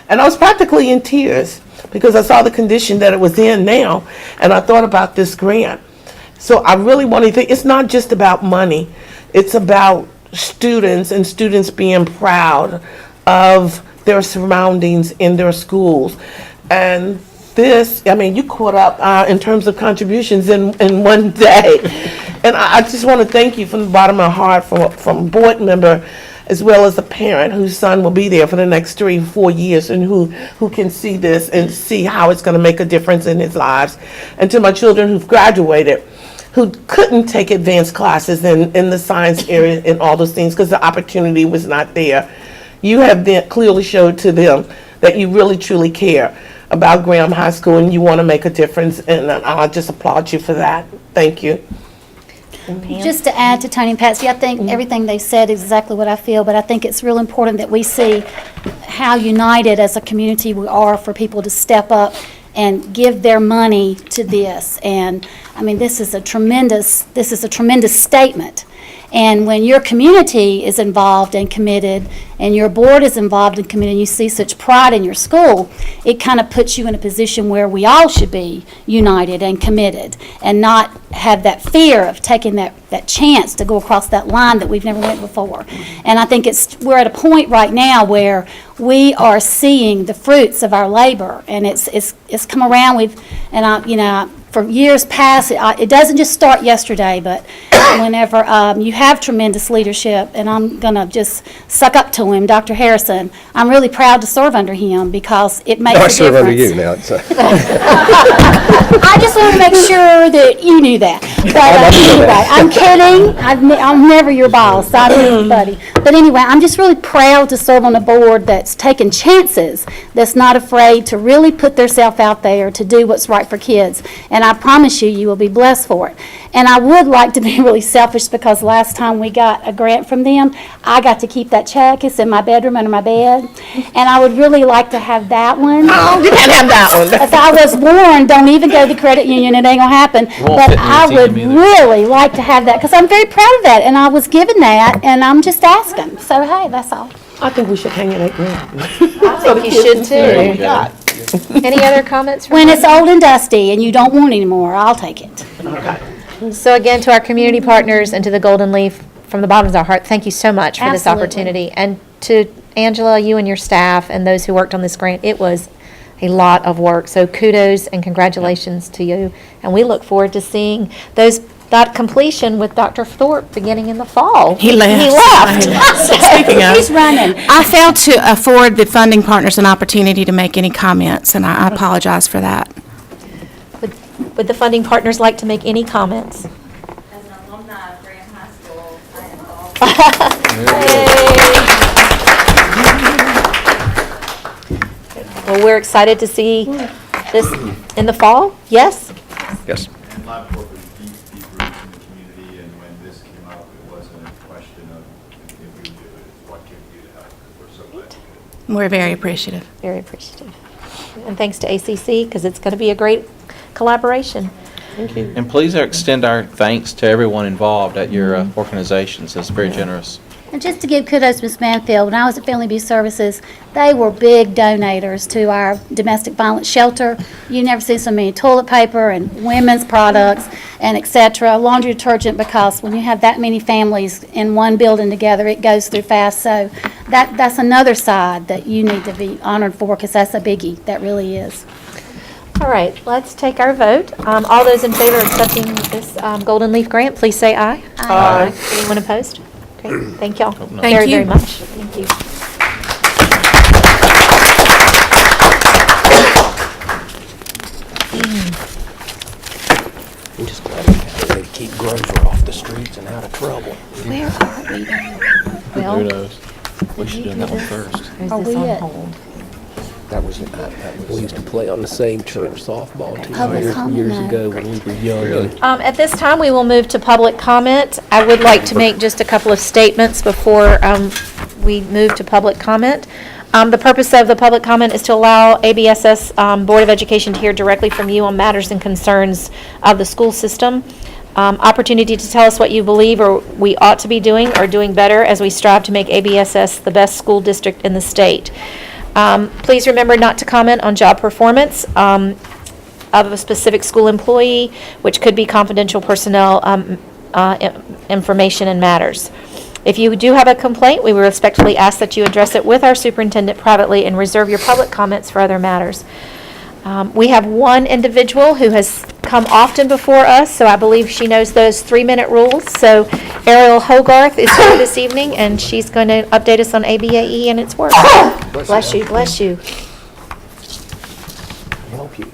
Speaker 6: And I was practically in tears because I saw the condition that it was in now, and I thought about this grant. So I really want to think, it's not just about money, it's about students and students being proud of their surroundings in their schools. And this, I mean, you caught up in terms of contributions in one day. And I just want to thank you from the bottom of my heart, from a board member as well as a parent whose son will be there for the next 3 or 4 years, and who can see this and see how it's going to make a difference in his lives. And to my children who've graduated, who couldn't take advanced classes in the science area and all those things because the opportunity was not there. You have then clearly showed to them that you really truly care about Graham High School and you want to make a difference, and I just applaud you for that. Thank you.
Speaker 1: Pam?
Speaker 3: Just to add to Tony and Patsy, I think everything they said is exactly what I feel, but I think it's real important that we see how united as a community we are for people to step up and give their money to this. And, I mean, this is a tremendous statement. And when your community is involved and committed, and your board is involved and committed, and you see such pride in your school, it kind of puts you in a position where we all should be united and committed, and not have that fear of taking that chance to go across that line that we've never went before. And I think we're at a point right now where we are seeing the fruits of our labor, and it's come around. For years past, it doesn't just start yesterday, but whenever you have tremendous leadership, and I'm going to just suck up to him, Dr. Harrison, I'm really proud to serve under him because it makes a difference.
Speaker 8: I serve under you now. So.
Speaker 3: I just want to make sure that you knew that. But anyway, I'm kidding. I'm never your boss. I'm anybody. But anyway, I'm just really proud to serve on a board that's taking chances, that's not afraid to really put themselves out there to do what's right for kids. And I promise you, you will be blessed for it. And I would like to be really selfish because last time we got a grant from them, I got to keep that check. It's in my bedroom under my bed. And I would really like to have that one.
Speaker 6: Oh, you can't have that one.
Speaker 3: If I was born, don't even go to the credit union. It ain't going to happen. But I would really like to have that because I'm very proud of that. And I was given that, and I'm just asking. So, hey, that's all.
Speaker 6: I think we should hang it at Grant.
Speaker 1: I think you should too. Any other comments?
Speaker 3: When it's old and dusty and you don't want any more, I'll take it.
Speaker 1: So again, to our community partners and to the Golden Leaf, from the bottom of our heart, thank you so much for this opportunity. And to Angela, you and your staff and those who worked on this grant, it was a lot of work. So kudos and congratulations to you. And we look forward to seeing that completion with Dr. Thorpe beginning in the fall.
Speaker 17: He left.
Speaker 3: Speaking of, he's running.
Speaker 17: I failed to afford the funding partners an opportunity to make any comments, and I apologize for that.
Speaker 1: Would the funding partners like to make any comments?
Speaker 10: As an alumni of Graham High School, I am
Speaker 1: Well, we're excited to see this in the fall. Yes?
Speaker 8: Yes.
Speaker 11: And LabCorp is deep roots in the community, and when this came up, it wasn't a question of if we would do it, it's what can we do to help, because we're so glad to do it.
Speaker 17: We're very appreciative.
Speaker 1: Very appreciative. And thanks to ACC, because it's going to be a great collaboration.
Speaker 6: Thank you.
Speaker 5: And please extend our thanks to everyone involved at your organizations. It's very generous.
Speaker 3: And just to give kudos to Ms. Manfield, when I was at Family Abuse Services, they were big donators to our domestic violence shelter. You never see so many toilet paper and women's products and et cetera, laundry detergent, because when you have that many families in one building together, it goes through fast. So that's another side that you need to be honored for, because that's a biggie. That really is.
Speaker 1: All right, let's take our vote. All those in favor of accepting this Golden Leaf grant, please say aye.
Speaker 6: Aye.
Speaker 1: Anyone opposed? Great, thank y'all
Speaker 17: Thank
Speaker 1: very,
Speaker 17: you.
Speaker 1: very much. Thank you.
Speaker 8: I'm just glad they keep Grover off the streets and out of trouble.
Speaker 3: Where are we?
Speaker 1: Well,
Speaker 5: Who knows? We should do that one first.
Speaker 1: or is
Speaker 3: Are
Speaker 1: this
Speaker 3: we
Speaker 1: on
Speaker 3: at-
Speaker 1: hold?
Speaker 8: We used to play on the same church softball team
Speaker 3: Public comment
Speaker 8: years
Speaker 3: now.
Speaker 8: ago when we were young.
Speaker 1: At this time, we will move to public comment. I would like to make just a couple of statements before we move to public comment. The purpose of the public comment is to allow ABSS Board of Education to hear directly from you on matters and concerns of the school system. Opportunity to tell us what you believe or we ought to be doing or doing better as we strive to make ABSS the best school district in the state. Please remember not to comment on job performance of a specific school employee, which could be confidential personnel information and matters. If you do have a complaint, we will respectfully ask that you address it with our superintendent privately and reserve your public comments for other matters. We have one individual who has come often before us, so I believe she knows those 3-minute rules. So Ariel Hogarth is here this evening, and she's going to update us on ABAE and its work. Bless you, bless you.
Speaker 8: Help you.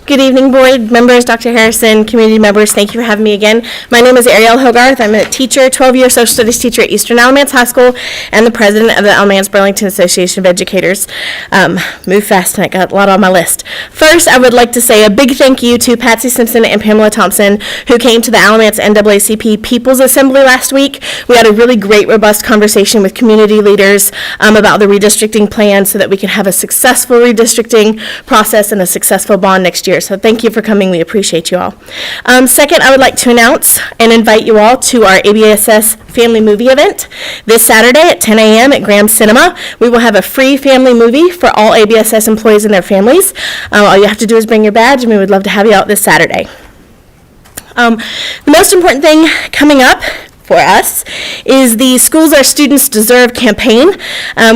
Speaker 19: Good evening, board members, Dr. Harrison, community members. Thank you for having me again. My name is Ariel Hogarth. I'm a teacher, 12-year social studies teacher at Eastern Alamance High School, and the president of the Alamance Burlington Association of Educators. Move fast tonight, got a lot on my list. First, I would like to say a big thank you to Patsy Simpson and Pamela Thompson, who came to the Alamance NAACP People's Assembly last week. We had a really great, robust conversation with community leaders about the redistricting plan so that we can have a successful redistricting process and a successful bond next year. So thank you for coming. We appreciate you all. Second, I would like to announce and invite you all to our ABSS family movie event this Saturday at 10 a.m. at Graham Cinema. We will have a free family movie for all ABSS employees and their families. All you have to do is bring your badge, and we would love to have you out this Saturday. The most important thing coming up for us is the Schools Our Students Deserve campaign.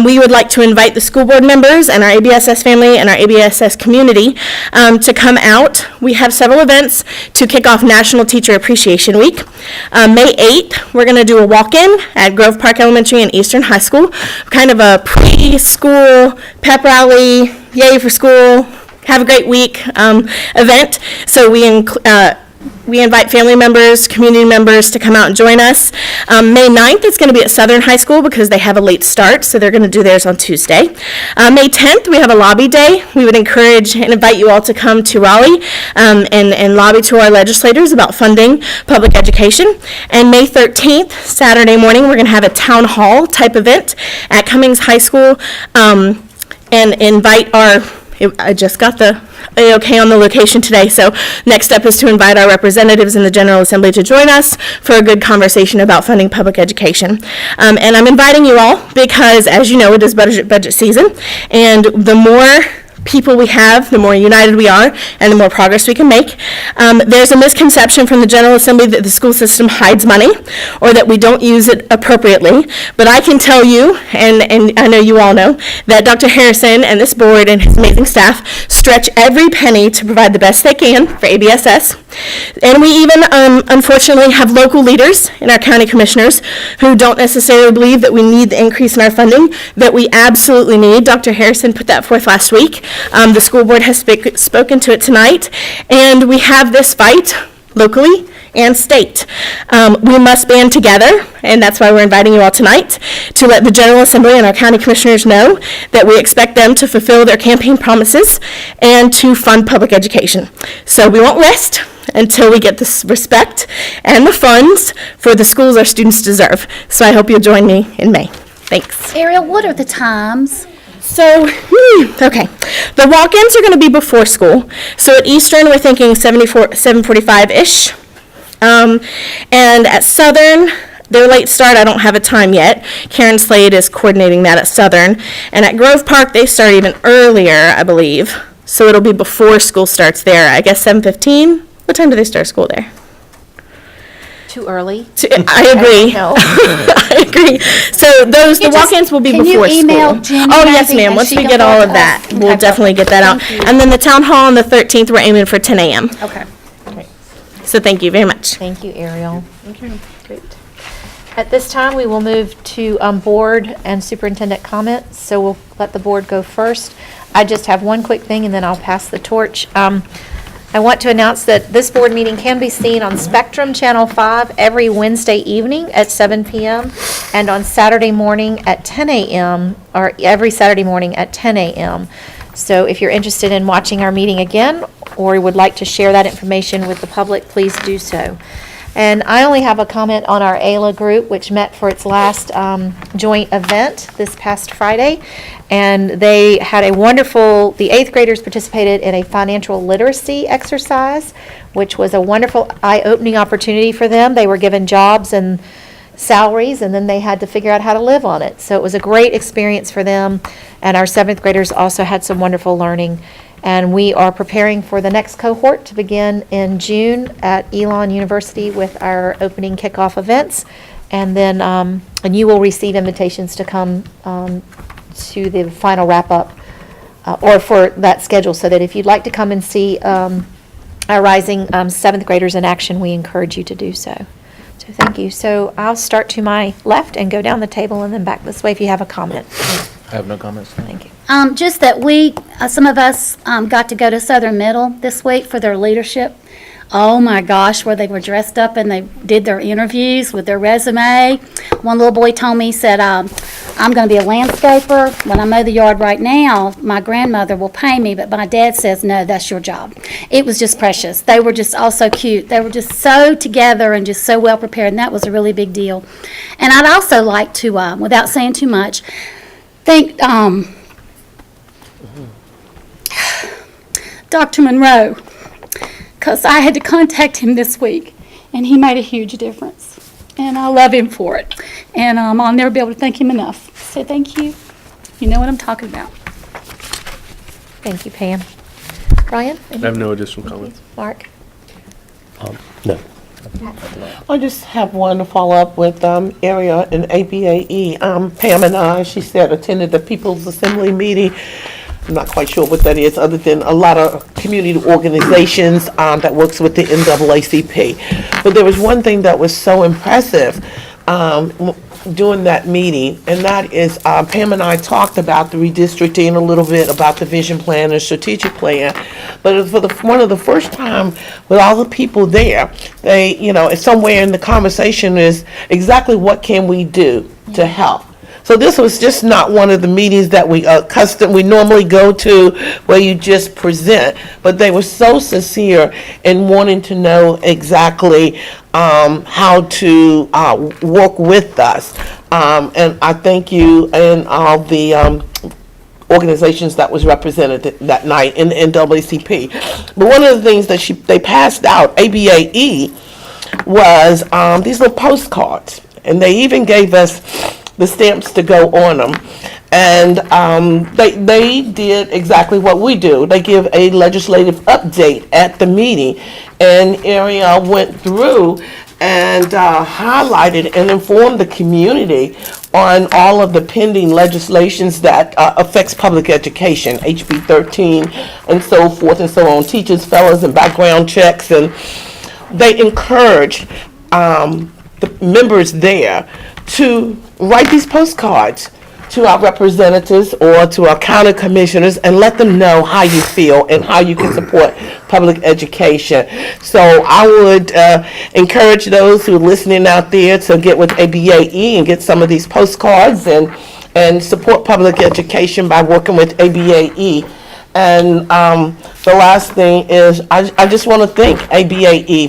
Speaker 19: We would like to invite the school board members and our ABSS family and our ABSS community to come out. We have several events to kick off National Teacher Appreciation Week. May 8th, we're going to do a walk-in at Grove Park Elementary and Eastern High School, kind of a preschool pep rally, yay for school, have a great week event. So we invite family members, community members to come out and join us. May 9th, it's going to be at Southern High School because they have a late start, so they're going to do theirs on Tuesday. May 10th, we have a lobby day. We would encourage and invite you all to come to Raleigh and lobby to our legislators about funding public education. And May 13th, Saturday morning, we're going to have a town hall type event at Cummings High School and invite I just got the A-OK on the location today, so next step is to invite our representatives in the General Assembly to join us for a good conversation about funding public education. And I'm inviting you all because, as you know, it is budget season, and the more people we have, the more united we are, and the more progress we can make. There's a misconception from the General Assembly that the school system hides money or that we don't use it appropriately, but I can tell you, and I know you all know, that Dr. Harrison and this board and his amazing staff stretch every penny to provide the best they can for ABSS. And we even, unfortunately, have local leaders and our county commissioners who don't necessarily believe that we need the increase in our funding that we absolutely need. Dr. Harrison put that forth last week. The school board has spoken to it tonight, and we have this fight locally and state. We must band together, and that's why we're inviting you all tonight, to let the General Assembly and our county commissioners know that we expect them to fulfill their campaign promises and to fund public education. So we won't rest until we get the respect and the funds for the schools our students deserve. So I hope you'll join me in May. Thanks.
Speaker 3: Ariel, what are the times?
Speaker 19: So, okay, the walk-ins are going to be before school. So at Eastern, we're thinking 7:45-ish. And at Southern, their late start, I don't have a time yet. Karen Slade is coordinating that at Southern. And at Grove Park, they start even earlier, I believe. So it'll be before school starts there. I guess 7:15. What time do they start school there?
Speaker 1: Too early.
Speaker 19: I agree.
Speaker 1: No.
Speaker 19: I agree. So the walk-ins will be before school.
Speaker 3: Can you email Jen?
Speaker 19: Oh, yes, ma'am. Once we get all of that, we'll definitely get that out. And then the town hall on the 13th, we're aiming for 10 a.m.
Speaker 3: Okay.
Speaker 19: So thank you very much.
Speaker 1: Thank you, Ariel. Okay, great. At this time, we will move to board and superintendent comments. So we'll let the board go first. I just have one quick thing, and then I'll pass the torch. I want to announce that this board meeting can be seen on Spectrum Channel 5 every Wednesday evening at 7 p.m. and on Saturday morning at 10 a.m. or every Saturday morning at 10 a.m. So if you're interested in watching our meeting again or would like to share that information with the public, please do so. And I only have a comment on our ALA group, which met for its last joint event this past Friday. And they had a wonderful, the 8th graders participated in a financial literacy exercise, which was a wonderful eye-opening opportunity for them. They were given jobs and salaries, and then they had to figure out how to live on it. So it was a great experience for them. And our 7th graders also had some wonderful learning. And we are preparing for the next cohort to begin in June at Elon University with our opening kickoff events. And then, and you will receive invitations to come to the final wrap-up or for that schedule, so that if you'd like to come and see our rising 7th graders in action, we encourage you to do so. So thank you. So I'll start to my left and go down the table and then back this way if you have a comment.
Speaker 5: I have no comments.
Speaker 1: Thank you.
Speaker 3: Just that we, some of us got to go to Southern Middle this week for their leadership. Oh my gosh, where they were dressed up and they did their interviews with their resume. One little boy told me, he said, I'm going to be a landscaper. When I mow the yard right now, my grandmother will pay me, but my dad says, no, that's your job. It was just precious. They were just all so cute. They were just so together and just so well prepared, and that was a really big deal. And I'd also like to, without saying too much, thank Dr. Monroe, because I had to contact him this week, and he made a huge difference. And I love him for it. And I'll never be able to thank him enough. So thank you. You know what I'm talking about.
Speaker 1: Thank you, Pam. Brian?
Speaker 4: I have no additional comments.
Speaker 1: Mark?
Speaker 8: No.
Speaker 6: I just have one to follow up with Area and ABAE. Pam and I, she said, attended the People's Assembly meeting. I'm not quite sure what that is, other than a lot of community organizations that works with the NAACP. But there was one thing that was so impressive during that meeting, and that is Pam and I talked about the redistricting a little bit, about the vision plan and strategic plan. But for one of the first time with all the people there, they, somewhere in the conversation is exactly what can we do to help. So this was just not one of the meetings that we normally go to where you just present, but they were so sincere in wanting to know exactly how to work with us. And I thank you and all the organizations that was represented that night in the NAACP. But one of the things that they passed out, ABAE, was these little postcards. And they even gave us the stamps to go on them. And they did exactly what we do. They give a legislative update at the meeting. And Ariel went through and highlighted and informed the community on all of the pending legislations that affects public education, HB 13 and so forth and so on, teachers, fellows, and background checks. And they encouraged the members there to write these postcards to our representatives or to our county commissioners and let them know how you feel and how you can support public education. So I would encourage those who are listening out there to get with ABAE and get some of these postcards and support public education by working with ABAE. And the last thing is I just want to thank ABAE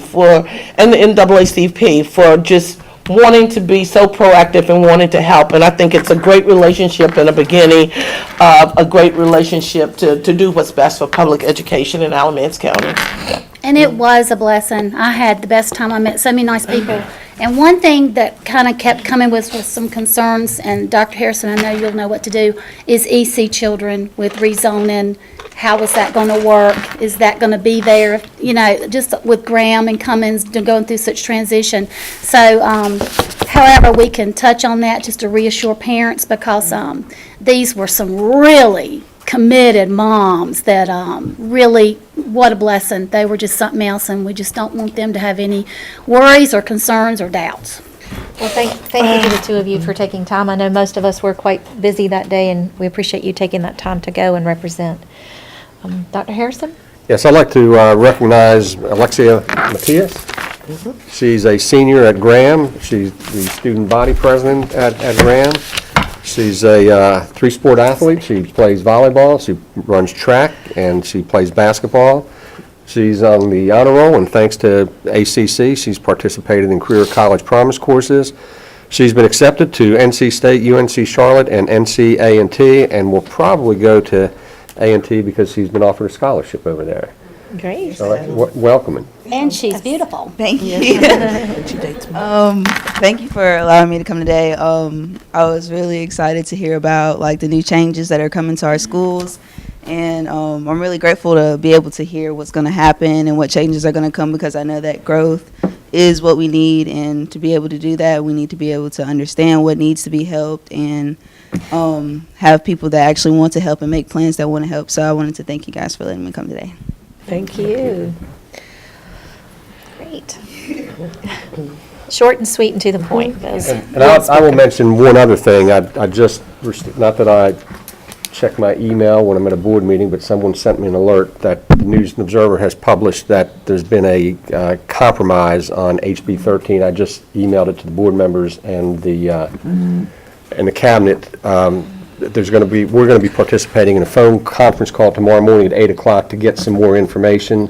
Speaker 6: and the NAACP for just wanting to be so proactive and wanting to help. And I think it's a great relationship and a beginning of a great relationship to do what's best for public education in Alamance County.
Speaker 3: And it was a blessing. I had the best time. I met so many nice people. And one thing that kind of kept coming was some concerns, and Dr. Harrison, I know you'll know what to do, is EC children with rezoning. How is that going to work? Is that going to be there? Just with Graham and Cummins going through such transition. So, however, we can touch on that just to reassure parents, because these were some really committed moms that really, what a blessing. They were just something else, and we just don't want them to have any worries or concerns or doubts.
Speaker 1: Well, thank you to the two of you for taking time. I know most of us were quite busy that day, and we appreciate you taking that time to go and represent. Dr. Harrison?
Speaker 8: Yes, I'd like to recognize Alexia Matias. She's a senior at Graham. She's the student body president at Graham. She's a three-sport athlete. She plays volleyball, she runs track, and she plays basketball. She's on the honor roll, and thanks to ACC, she's participated in career college promise courses. She's been accepted to NC State, UNC Charlotte, and NC A&T, and will probably go to A&T because she's been offered a scholarship over there.
Speaker 1: Great.
Speaker 8: So welcoming.
Speaker 3: And she's beautiful.
Speaker 15: Thank you. Thank you for allowing me to come today. I was really excited to hear about the new changes that are coming to our schools. And I'm really grateful to be able to hear what's going to happen and what changes are going to come, because I know that growth is what we need. And to be able to do that, we need to be able to understand what needs to be helped and have people that actually want to help and make plans that want to help. So I wanted to thank you guys for letting me come today.
Speaker 1: Thank you. Great. Short and sweet and to the point.
Speaker 8: And I will mention one other thing. I just, not that I check my email when I'm at a board meeting, but someone sent me an alert that the News and Observer has published that there's been a compromise on HB 13. I just emailed it to the board members and the cabinet. We're going to be participating in a phone conference call tomorrow morning at 8 o'clock to get some more information.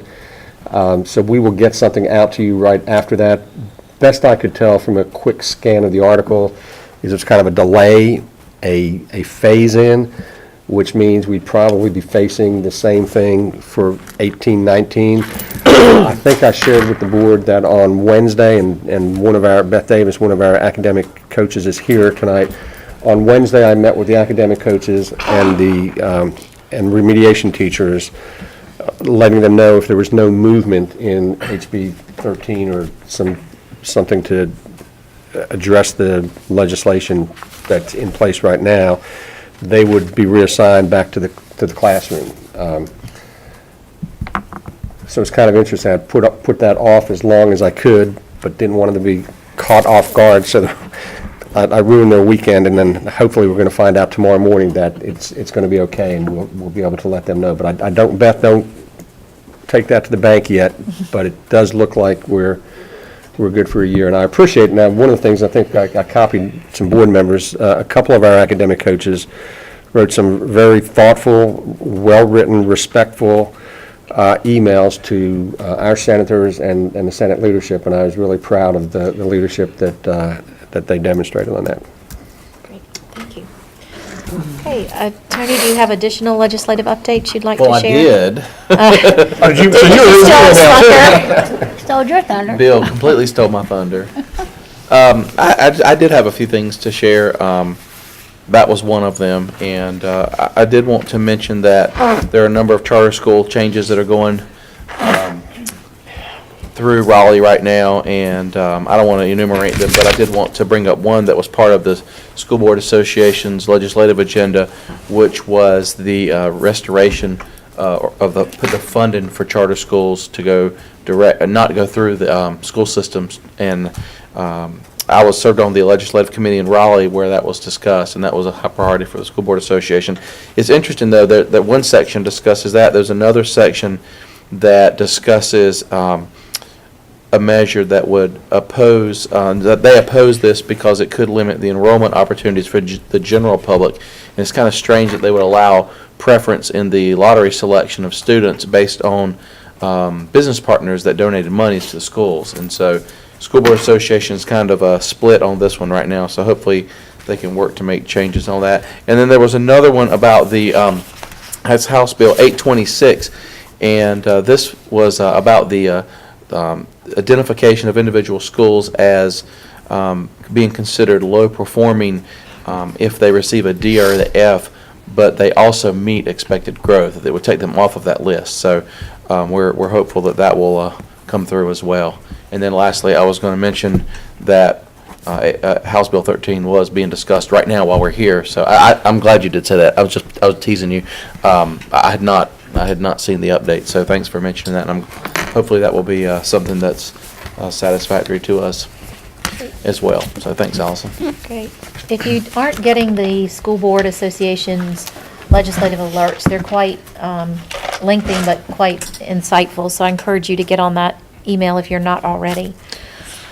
Speaker 8: So we will get something out to you right after that. Best I could tell from a quick scan of the article is it's kind of a delay, a phase-in, which means we'd probably be facing the same thing for 18-19. I think I shared with the board that on Wednesday, and Beth Davis, one of our academic coaches, is here tonight. On Wednesday, I met with the academic coaches and the remediation teachers, letting them know if there was no movement in HB 13 or something to address the legislation that's in place right now, they would be reassigned back to the classroom. So it's kind of interesting. I put that off as long as I could, but didn't want them to be caught off guard. So I ruined their weekend, and then hopefully we're going to find out tomorrow morning that it's going to be okay, and we'll be able to let them know. But I don't, Beth, don't take that to the bank yet, but it does look like we're good for a year, and I appreciate it. Now, one of the things I think I copied some board members, a couple of our academic coaches wrote some very thoughtful, well-written, respectful emails to our senators and the Senate leadership, and I was really proud of the leadership that they demonstrated on that.
Speaker 1: Great, thank you. Okay, Tony, do you have additional legislative updates you'd like to
Speaker 5: Well,
Speaker 1: share?
Speaker 5: I did.
Speaker 3: Stole your thunder.
Speaker 5: Bill completely stole my thunder. I did have a few things to share. That was one of them, and I did want to mention that there are a number of charter school changes that are going through Raleigh right now, and I don't want to enumerate them, but I did want to bring up one that was part of the School Board Association's legislative agenda, which was the restoration of the funding for charter schools to go direct, not go through the school systems. And I was served on the legislative committee in Raleigh where that was discussed, and that was a high priority for the School Board Association. It's interesting, though, that one section discusses that. There's another section that discusses a measure that would oppose, that they oppose this because it could limit the enrollment opportunities for the general public. And it's kind of strange that they would allow preference in the lottery selection of students based on business partners that donated monies to the schools. And so School Board Association is kind of a split on this one right now, so hopefully they can work to make changes on that. And then there was another one about the, that's House Bill 826, and this was about the identification of individual schools as being considered low performing if they receive a D or the F, but they also meet expected growth. That would take them off of that list. So we're hopeful that that will come through as well. And then lastly, I was going to mention that House Bill 13 was being discussed right now while we're here. So I'm glad you did say that. I was teasing you. I had not seen the update. So thanks for mentioning that. And hopefully that will be something that's satisfactory to us as well. So thanks, Allison.
Speaker 1: Great. If you aren't getting the School Board Association's legislative alerts, they're quite lengthy but quite insightful. So I encourage you to get on that email if you're not already.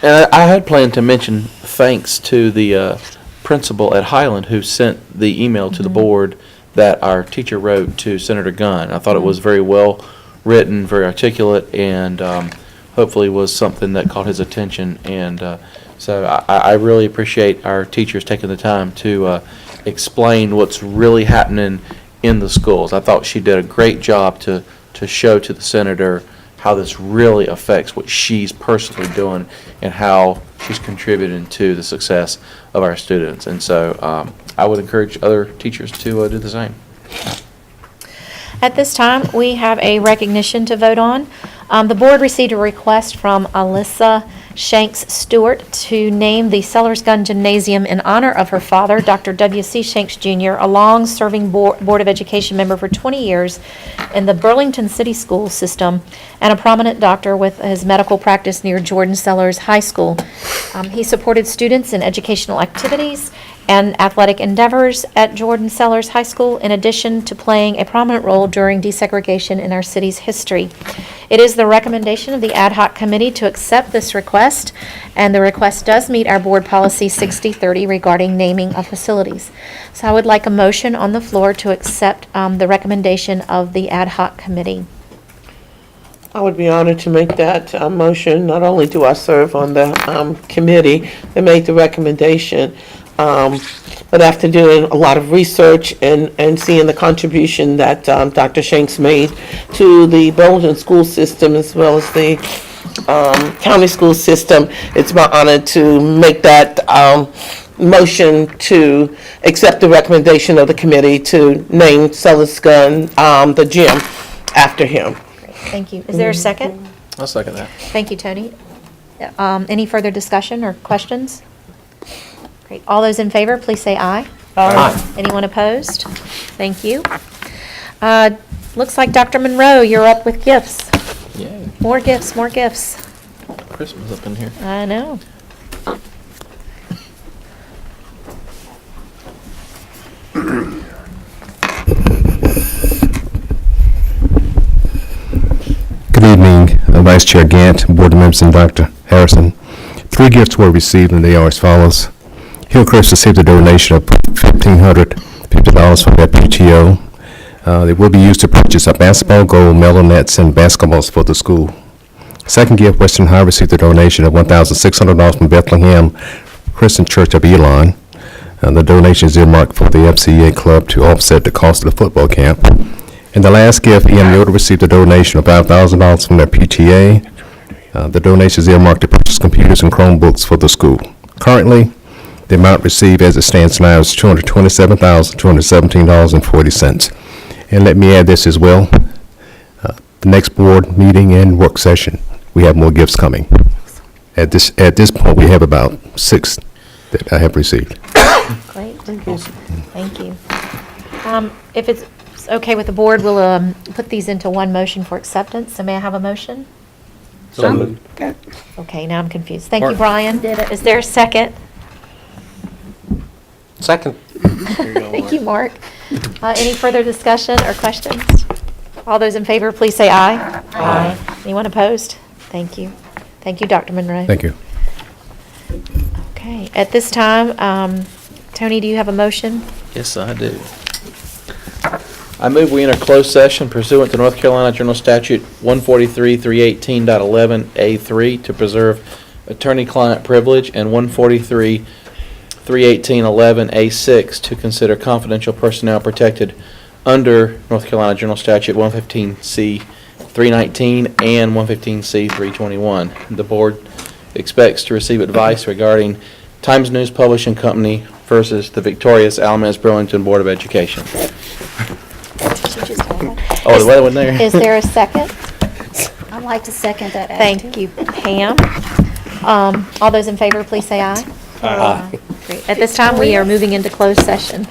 Speaker 5: And I had planned to mention thanks to the principal at Highland who sent the email to the board that our teacher wrote to Senator Gunn. I thought it was very well written, very articulate, and hopefully was something that caught his attention. And so I really appreciate our teachers taking the time to explain what's really happening in the schools. I thought she did a great job to show to the senator how this really affects what she's personally doing and how she's contributing to the success of our students. And so I would encourage other teachers to do the same.
Speaker 1: At this time, we have a recognition to vote on. The board received a request from Alyssa Shanks Stewart to name the Sellers Gun Gymnasium in honor of her father, Dr. W.C. Shanks Jr., a long-serving Board of Education member for 20 years in the Burlington City School System and a prominent doctor with his medical practice near Jordan Sellers High School. He supported students in educational activities and athletic endeavors at Jordan Sellers High School, in addition to playing a prominent role during desegregation in our city's history. It is the recommendation of the ad hoc committee to accept this request, and the request does meet our board policy 6030 regarding naming of facilities. So I would like a motion on the floor to accept the recommendation of the ad hoc committee.
Speaker 6: I would be honored to make that motion. Not only do I serve on the committee that made the recommendation, but after doing a lot of research and seeing the contribution that Dr. Shanks made to the Burlington school system as well as the county school system, it's my honor to make that motion to accept the recommendation of the committee to name Sellers Gun, the gym, after him.
Speaker 1: Thank you. Is there a second?
Speaker 5: I'll second that.
Speaker 1: Thank you, Tony. Any further discussion or questions? Great. All those in favor, please say aye.
Speaker 5: Aye.
Speaker 1: Anyone opposed? Thank you. Looks like Dr. Monroe, you're up with gifts.
Speaker 5: Yay.
Speaker 1: More gifts, more gifts.
Speaker 5: Christmas up in here.
Speaker 1: I know.
Speaker 8: Good evening, Vice Chair Gant, Board members, and Dr. Harrison. 3 gifts were received, and they are as follows. Hillcrest received a donation of $1,550 from their PTO. They will be used to purchase a basketball goal, medal nets, and basketballs for the school. Second gift, Western High received a donation of $1,600 from Bethlehem Christian Church of Elon. The donation is earmarked for the FCA club to offset the cost of the football camp. And the last gift, EM Yoder received a donation of $5,000 from their PTA. The donation is earmarked to purchase computers and Chromebooks for the school. Currently, the amount received as it stands now is $227,217.40. And let me add this as well. The next board meeting and work session, we have more gifts coming. At this point, we have about 6 that I have received.
Speaker 1: Great. Thank you. If it's okay with the board, we'll put these into one motion for acceptance. So may I have a motion?
Speaker 5: So moved.
Speaker 1: Okay, now I'm confused. Thank you,
Speaker 5: Mark.
Speaker 1: Brian. Is there a second?
Speaker 5: Second.
Speaker 1: Thank you, Mark. Any further discussion or questions? All those in favor, please say aye. Aye. Anyone opposed? Thank you. Thank you, Dr. Monroe.
Speaker 8: Thank you.
Speaker 1: Okay, at this time, Tony, do you have a motion?
Speaker 5: Yes, I do. I move we enter closed session pursuant to North Carolina General Statute 143-318.11A3 to preserve attorney-client privilege and 143-318.11A6 to consider confidential personnel protected under North Carolina General Statute 115C-319 and 115C-321. The board expects to receive advice regarding Times News Publishing Company versus the victorious Alamance Burlington Board of Education. Oh, the weather wasn't there.
Speaker 1: Is there a second?
Speaker 3: I'd like to second that.
Speaker 1: Thank you, Pam. All those in favor, please say aye.
Speaker 5: Aye.
Speaker 1: Great. At this time, we are moving into closed session.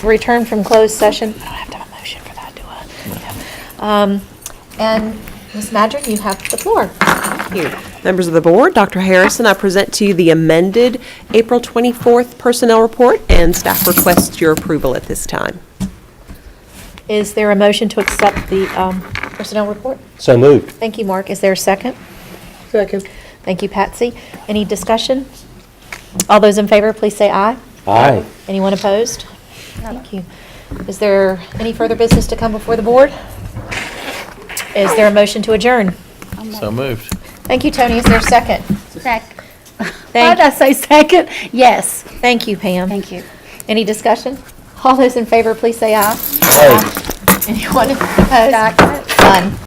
Speaker 1: Return from closed session. I don't have to have a motion for that, do I? Yeah. And Ms. Madron, you have the floor.
Speaker 20: Thank you. Members of the board, Dr. Harrison, I present to you the amended April 24th personnel report, and staff requests your approval at this time.
Speaker 1: Is there a motion to accept the personnel report?
Speaker 8: So moved.
Speaker 1: Thank you, Mark. Is there a second?
Speaker 6: Second.
Speaker 1: Thank you, Patsy. Any discussion? All those in favor, please say aye.
Speaker 8: Aye.
Speaker 1: Anyone opposed? Thank you. Is there any further business to come before the board? Is there a motion to adjourn?
Speaker 5: So moved.
Speaker 1: Thank you, Tony. Is there a second?
Speaker 3: Second. Why did I say second? Yes.
Speaker 1: Thank you, Pam.
Speaker 3: Thank you.
Speaker 1: Any discussion? All those in favor, please say aye.
Speaker 8: Aye.
Speaker 1: Anyone opposed? None.